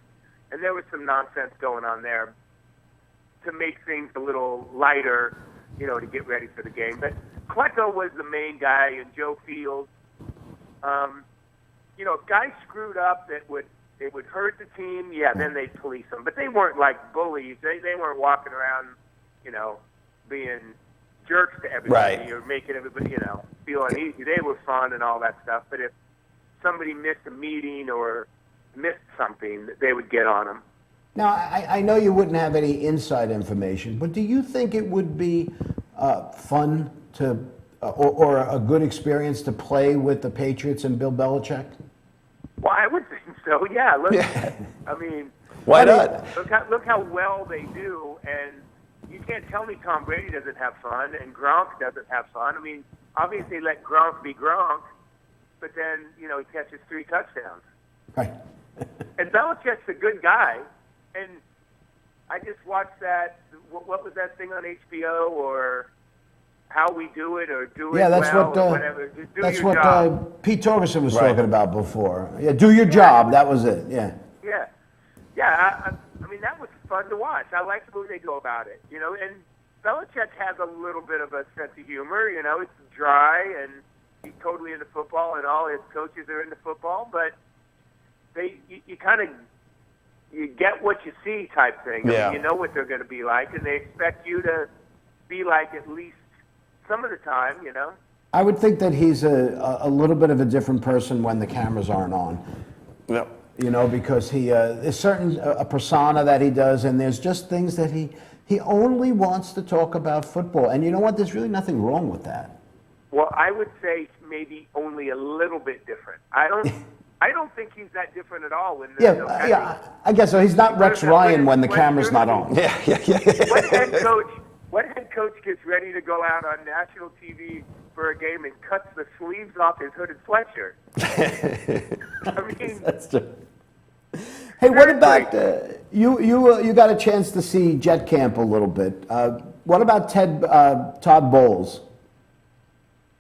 and there was some nonsense going on there to make things a little lighter, to get ready for the game. But Klecko was the main guy, and Joe Fields. If guys screwed up it would hurt the team, then they'd police them. But they weren't like bullies. They weren't walking around, being jerks to everybody Right. or making everybody, feel uneasy. They were fun and all that stuff. But if somebody missed a meeting or missed something, they would get on them. Now, I know you wouldn't have any inside information, but do you think it would be fun to, or a good experience to play with the Patriots and Bill Belichick? Well, I would think so. Yeah. Look, Yeah. I mean, Why not? Look how well they do, and you can't tell me Tom Brady doesn't have fun and Gronk doesn't have fun. I mean, obviously let Gronk be Gronk, but then he catches 3 touchdowns. Right. And Belichick's a good guy, and I just watched that. What was that thing on HBO or How We Do It or Do It Yeah, that's Well what or whatever? Just do that's your what job. Pete Torgerson was Right. talking about before. Yeah, do your job. That was it. Yeah. Yeah, yeah. I mean, that was fun to watch. I like the way they go about it. You know, and Belichick has a little bit of a sense of humor. You know, it's dry, and he's totally into football, and all his coaches are into football. But you kind of you get what you see type thing. I Yeah. mean, you know what they're going to be like, and they expect you to be like at least some of the time. You know. I would think that he's a little bit of a different person when the cameras aren't on. Yep. You know, because there's certain a persona that he does, and there's just things that he only wants to talk about football. And you know what? There's really nothing wrong with that. Well, I would say maybe only a little bit different. I don't think he's that different at all. When Yeah, I guess so. He's not Rex Ryan when the camera's not on. Yeah. What head coach gets ready to go out on national TV for a game and cuts the sleeves off his hooded sweatshirt? I mean, That's true. Hey, what about you got a chance to see Jet Camp a little bit. What about Todd Bowles?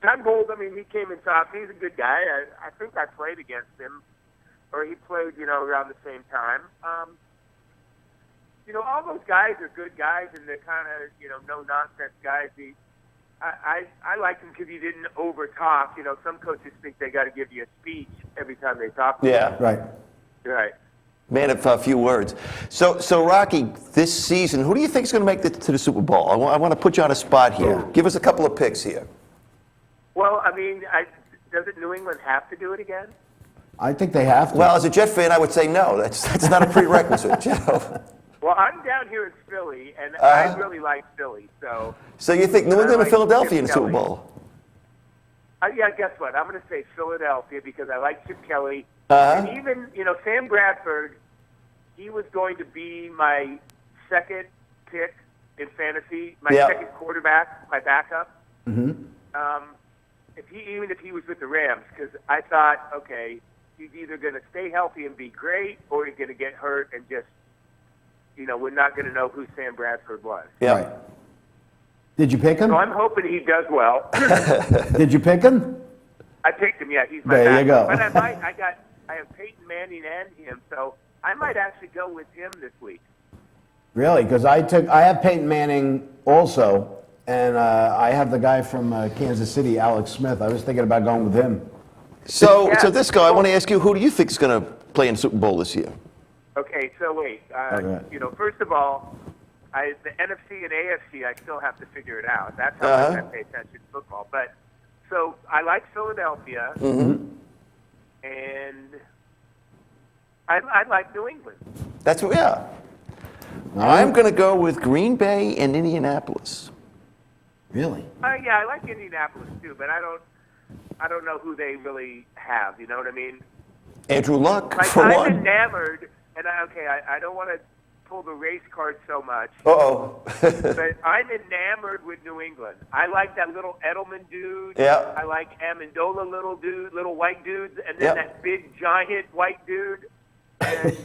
Todd Bowles, I mean, he came in top. He's a good guy. I think I played against him, or he played, around the same time. All those guys are good guys, and they're kind of, no-nonsense guys. I like him because he didn't over-talk. Some coaches think they got to give you a speech every time they talk to you. Yeah. Right. Right. Man of a few words. So Rocky, this season, who do you think is going to make it to the Super Bowl? I want to put you on a spot here. Give us a couple of picks here. Well, I mean, doesn't New England have to do it again? I think they have to. Well, as a Jet fan, I would say no. That's not a prerequisite. Well, I'm down here in Philly, and I really like Philly. So you think New England like and Philadelphia Chip in the Super Kelly. Bowl? Yeah, guess what? I'm going to say Philadelphia because I like Chip Kelly. Uh-huh. And even, Sam Bradford, he was going to be my second pick in fantasy, my second quarterback, my backup. Mm-hmm. Even if he was with the Rams, because I thought, okay, he's either going to stay healthy and be great, or he's going to get hurt and just, we're not going to know who Sam Bradford was. Yeah. Right. Did you pick him? So I'm hoping he does well. Did you pick him? I picked him. Yeah, he's my There you backup. go. But I have Peyton Manning and him, so I might actually go with him this week. Really? Because I have Peyton Manning also, and I have the guy from Kansas City, Alex Smith. I was thinking about going with him. So Yeah. this guy, I want to ask you, who do you think is going to play in the Super Bowl this year? Okay, so wait. right. First of all, the NFC and AFC, I still have to figure it out. That's how much I pay attention to football. But so I like Philadelphia, and I like New England. Yeah. I'm going to go with Green Bay and Indianapolis. Really? Yeah, I like Indianapolis too, but I don't know who they really have. You know what I mean? Andrew Luck, Like, for I'm one. enamored, and I don't want to pull the race card so much, Uh-oh. but I'm enamored with New England. I like that little Edelman dude. Yeah. I like Amendola little white dudes, and then that big giant white dude, and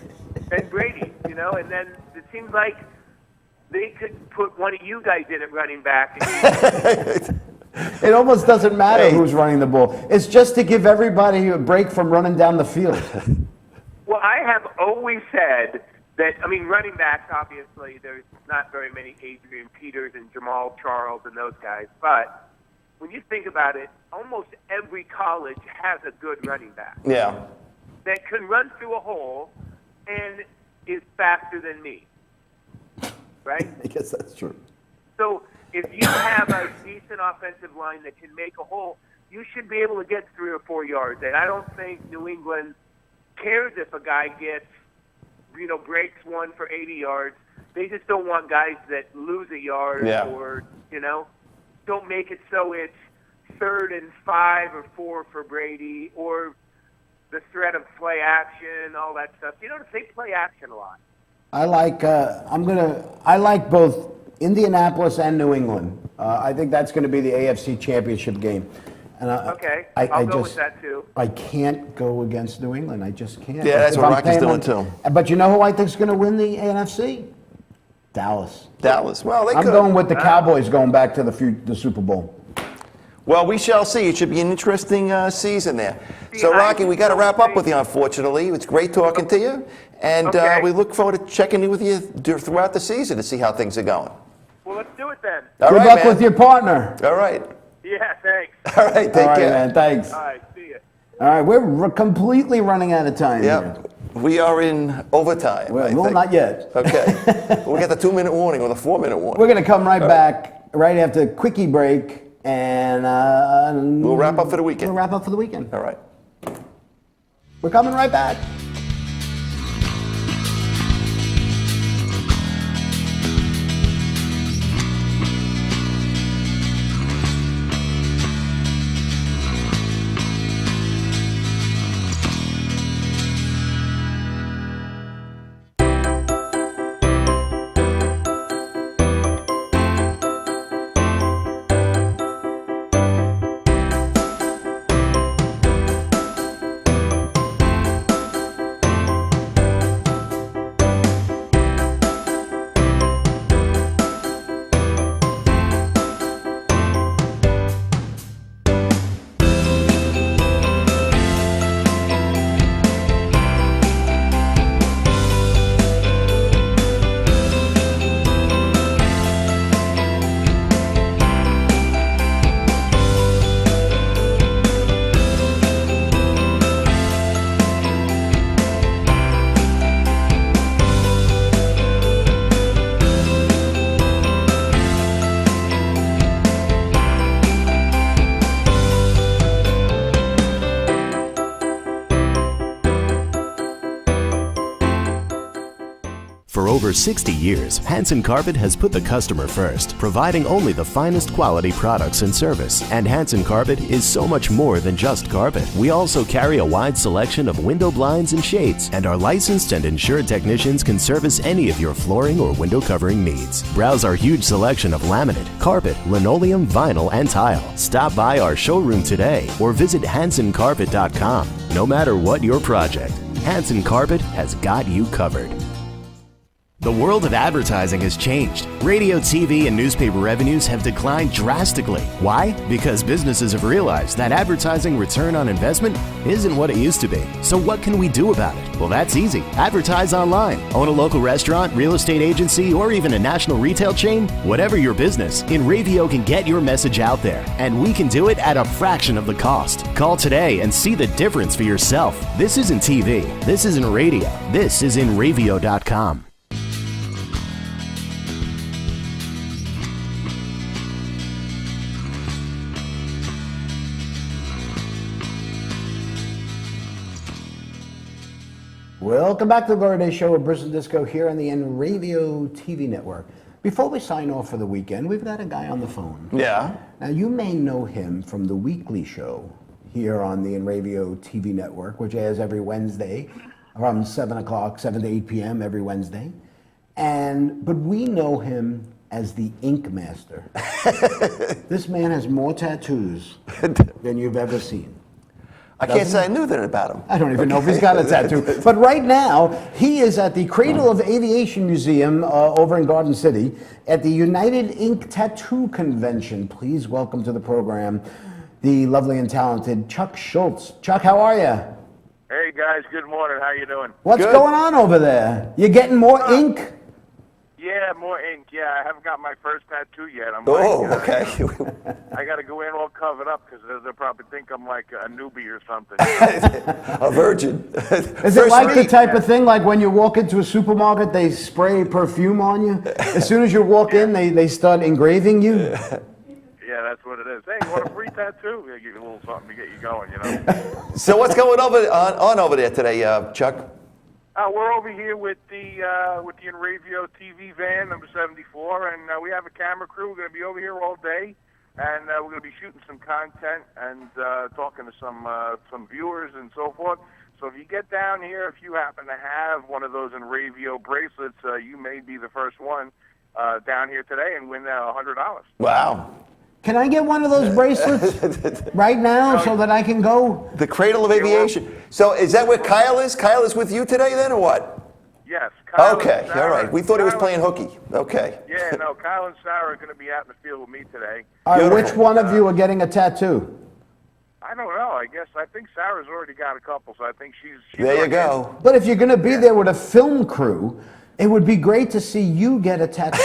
then Brady, and then it seems like they could put one of you guys in at running back. It almost doesn't matter Hey. who's running the ball. It's just to give everybody a break from running down the field. Well, I have always said that, running backs, obviously, there's not very many Adrian Peters and Jamal Charles and those guys. But when you think about it, almost every college has a good running back Yeah. that can run through a hole and is faster than me. Right? I guess that's true. So if you have a decent offensive line that can make a hole, you should be able to get 3 or 4 yards. And I don't think New England cares if a guy gets, breaks one for 80 yards. They just don't want guys that lose a yard or, don't make it so it's 3rd and 5 or 4 for Brady or the threat of play action, all that stuff. They play action a lot. I like both Indianapolis and New England. I think that's going to be the AFC Championship game. And Okay, I I'll go just, with that too. I can't go against New England. I just can't. Yeah, that's If what I'm Rocky's paying doing on- too. But you know who I think is going to win the NFC? Dallas. Dallas. Well, they I'm could. going with the Cowboys going back to the Super Bowl. Well, we shall see. It should be an interesting season there. So, Rocky, we got to wrap up with you, unfortunately. It's great talking to you. And we look forward to checking in with you throughout the season to see how things are going. Well, let's do it then. All Good right, luck man. with your partner. All right. Yeah, thanks. All right, take All right, care. man. Thanks. All right, see you. All right, we're completely running out of time here. Yep. We are in overtime. I Well, think. not yet. Okay. We'll get the 2-minute warning or the 4-minute warning. We're going to come right back right after a quickie break, and We'll wrap up for the weekend. We'll wrap up for the weekend. All right. We're coming right back. For over 60 years, Hanson Carpet has put the customer first, providing only the finest quality products and service. And Hanson Carpet is so much more than just carpet. We also carry a wide selection of window blinds and shades, and our licensed and insured technicians can service any of your flooring or window covering needs. Browse our huge selection of laminate, carpet, linoleum, vinyl, and tile. Stop by our showroom today or visit hansoncarpet.com. No matter what your project, Hanson Carpet has got you covered. The world of advertising has changed. Radio, TV, and newspaper revenues have declined drastically. Why? Because businesses have realized that advertising return on investment isn't what it used to be. So what can we do about it? Well, that's easy. Advertise online. Own a local restaurant, real estate agency, or even a national retail chain? Whatever your business, InRavio can get your message out there. And we can do it at a fraction of the cost. Call today and see the difference for yourself. This isn't TV. This isn't radio. This is InRavio.com. Welcome back to the Glory Day Show with Bruce and Disco here on the NRadio TV network. Before we sign off for the weekend, we've got a guy on the phone. Yeah. Now, you may know him from the weekly show here on the NRadio TV network, which airs every Wednesday from 7 to 8 p.m. every Wednesday. But we know him as the Ink Master. This man has more tattoos than you've ever seen. I can't say I knew that about him. I don't even know if he's got a tattoo. But right now, he is at the Cradle of Aviation Museum over in Garden City at the United Ink Tattoo Convention. Please welcome to the program the lovely and talented Chuck Schultz. Chuck, how are you? Hey guys, good morning. How you doing? What's Good. going on over there? You getting more ink? Yeah, more ink. Yeah, I haven't got my first tattoo yet. Okay. I got to go in all covered up because they'll probably think I'm like a newbie or something. A virgin. Is it like the type of thing like when you walk into a supermarket, they spray perfume on you? As soon as you walk in, they start engraving you? Yeah, that's what it is. Hey, you want a free tattoo? Yeah, give you a little something to get you going, you know. So what's going on over there today, Chuck? We're over here with the InRavio TV van, number 74, and we have a camera crew. We're going to be over here all day, and we're going to be shooting some content and talking to some viewers and so forth. So if you get down here, if you happen to have one of those InRavio bracelets, you may be the first one down here today and win $100. Wow. Can I get one of those bracelets right now so that I can go? The Cradle of Aviation. So is that where Kyle is? Kyle is with you today then, or what? Yes. Kyle Okay, and Sarah, all right. We thought he was Kyle- playing hooky. Okay. Yeah, no, Kyle and Sarah are going to be out in the field with me today. All right, Beautiful. which one of you are getting a tattoo? I don't know. I think Sarah's already got a couple, so I think she's There you already go. But if you're going to be there with a film crew, it would be great to see you get a tattoo.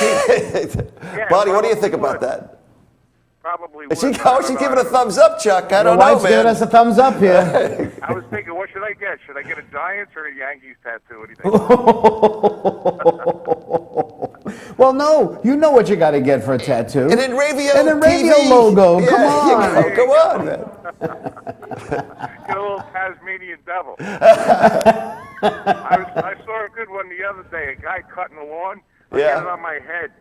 Buddy, what do you probably think about would. that? Probably. Is she, would. oh, she's giving a thumbs up, Chuck. I Your don't know, wife's giving man. us a thumbs up here. I was thinking, what should I get? Should I get a Giants or a Yankees tattoo? What do you think? Well, no, you know what you got to get for a tattoo. An Enravio An Enravio TV. logo. Yeah, Come you on. go. Come on, man. Get a little Tasmanian devil. I saw a good one the other day. A guy cutting the lawn. I Yeah. got it on my head.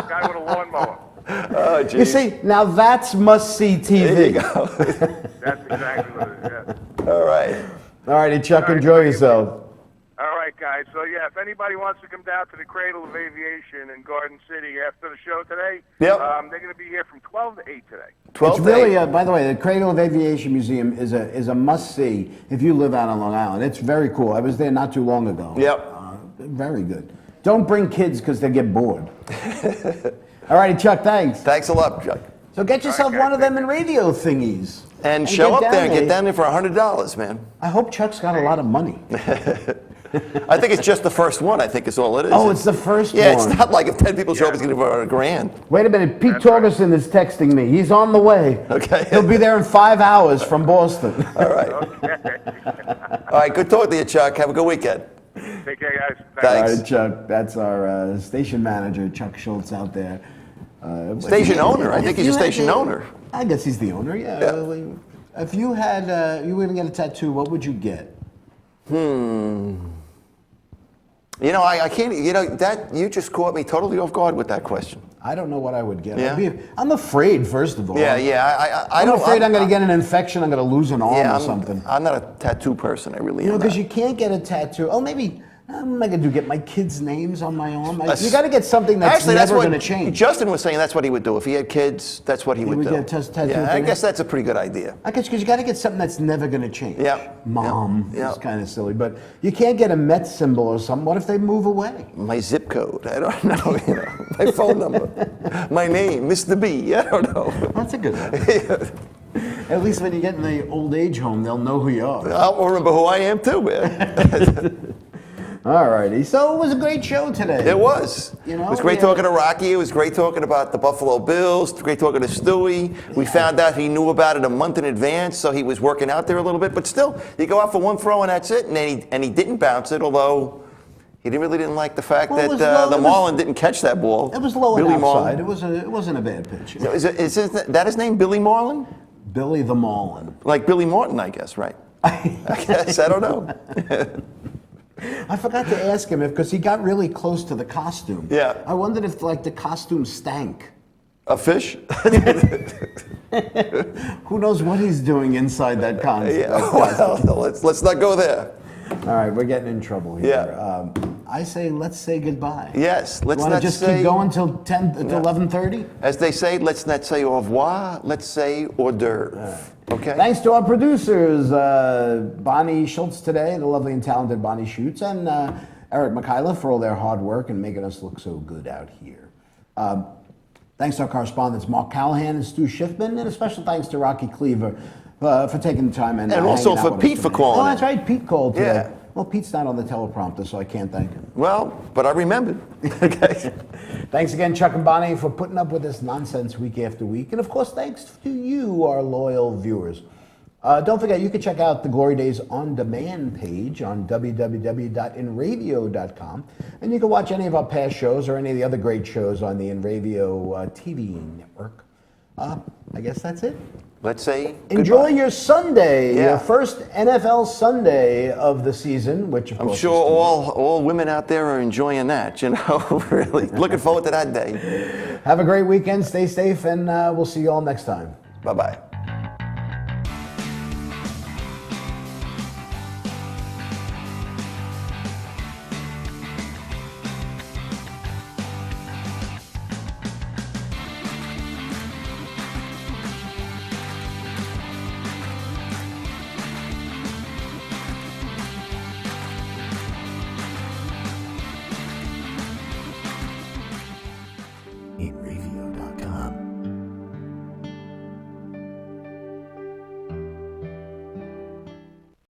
Guy with a lawnmower. Oh, geez. You see, now that's must-see TV. There you go. That's exactly what it is. Yeah. All right. All righty, Chuck, enjoy yourself. All right, guys. So, yeah, if anybody wants to come down to the Cradle of Aviation in Garden City after the show today, Yep. they're going to be here from 12 to 8 today. 12 It's to really, 8. by the way, the Cradle of Aviation Museum is a must-see if you live out on Long Island. It's very cool. I was there not too long ago. Yep. Very good. Don't bring kids because they get bored. All righty, Chuck, thanks. Thanks a lot, Chuck. So get yourself one of them in radio thingies. And show get up there and down get down there for $100, man. I hope Chuck's got a lot of money. I think it's just the first one, I think is all it is. Oh, it's the first Yeah, one. it's not like if 10 people show up, it's going to be $1,000. Wait a minute, Pete Torgerson is texting me. He's on the way. Okay. He'll be there in 5 hours from Boston. All right. All right, good talking to you, Chuck. Have a good weekend. Take care, guys. All Thanks. right, Chuck. That's our station manager, Chuck Schultz, out there. Station owner. I think he's a If you had station to- owner. I guess he's the owner, yeah. Yeah. If you had, you were going to get a tattoo, what would you get? You know, I can't, you know, that, you just caught me totally off guard with that question. I don't know what I would get. Yeah. I'm afraid, first of all. Yeah, I I'm don't. afraid I'm going to get an infection. I'm going to lose an arm Yeah, or something. I'm not a tattoo person. I really You know, am. because not. you can't get a tattoo. Oh, maybe. I'm not going to get my kids' names on my arm. You got to get something that's Actually, that's never what going to change. Justin was saying. That's what he would do if he had kids. That's what he would would do. get a tattoo Yeah, I thing? guess that's a pretty good idea. I guess because you got to get something that's never going to change. Yeah. Mom. Yeah. It's kind of silly, but you can't get a Mets symbol or something. What if they move away? My zip code. I don't know. You know, my phone number, my name, Mr. B. I don't know. That's a good one. At least when you get in the old age home, they'll know who you are. I'll remember who I am too, man. All righty. So it was a great show today. It was. You know, it was great we talking to Rocky. It was great talking about the Buffalo Bills. Great talking to Stewie. We found out he knew about it a month in advance, so he was working out there a little bit. But still, you go out for one throw and that's it. And he didn't bounce it, although he really didn't like the fact Well, it that was low. the It was- Marlin didn't catch that ball. It was low and Billy outside. Marlin. It wasn't a bad pitch. Is that his name, Billy Marlin? Billy the Marlin. Like Billy Martin, I guess, right? I guess. I don't know. I forgot to ask him because he got really close to the costume. Yeah. I wondered if like the costume stank. A fish? Who knows what he's doing inside that costume? Yeah. Well, let's not go there. All right, we're getting in trouble here. Yeah. I say let's say goodbye. Yes. Let's Want to not just say. keep going till 11:30? As they say, let's not say au revoir, let's say hors d'oeuvre. Okay? Thanks to our producers, Bonnie Schultz today, the lovely and talented Bonnie Schutz, and Eric Mikhaila for all their hard work and making us look so good out here. Thanks to our correspondents, Mark Callahan and Stu Schiffman, and a special thanks to Rocky Cleaver for taking the time and also hanging out for with Pete us for today. calling Oh, that's in. right, Pete called today. Yeah. Well, Pete's not on the teleprompter, so I can't thank him. Well, but I remembered. Okay. Thanks again, Chuck and Bonnie, for putting up with this nonsense week after week. And of course, thanks to you, our loyal viewers. Don't forget, you can check out the Glory Days On Demand page on www.inravio.com. And you can watch any of our past shows or any of the other great shows on the Inravio TV network. I guess that's it. Let's say Enjoy goodbye. your Sunday, Yeah. your first NFL Sunday of the season, which of I'm course sure is tomorrow. all women out there are enjoying that, you know, really. Looking forward to that day. Have a great weekend, stay safe, and we'll see you all next time. Bye-bye.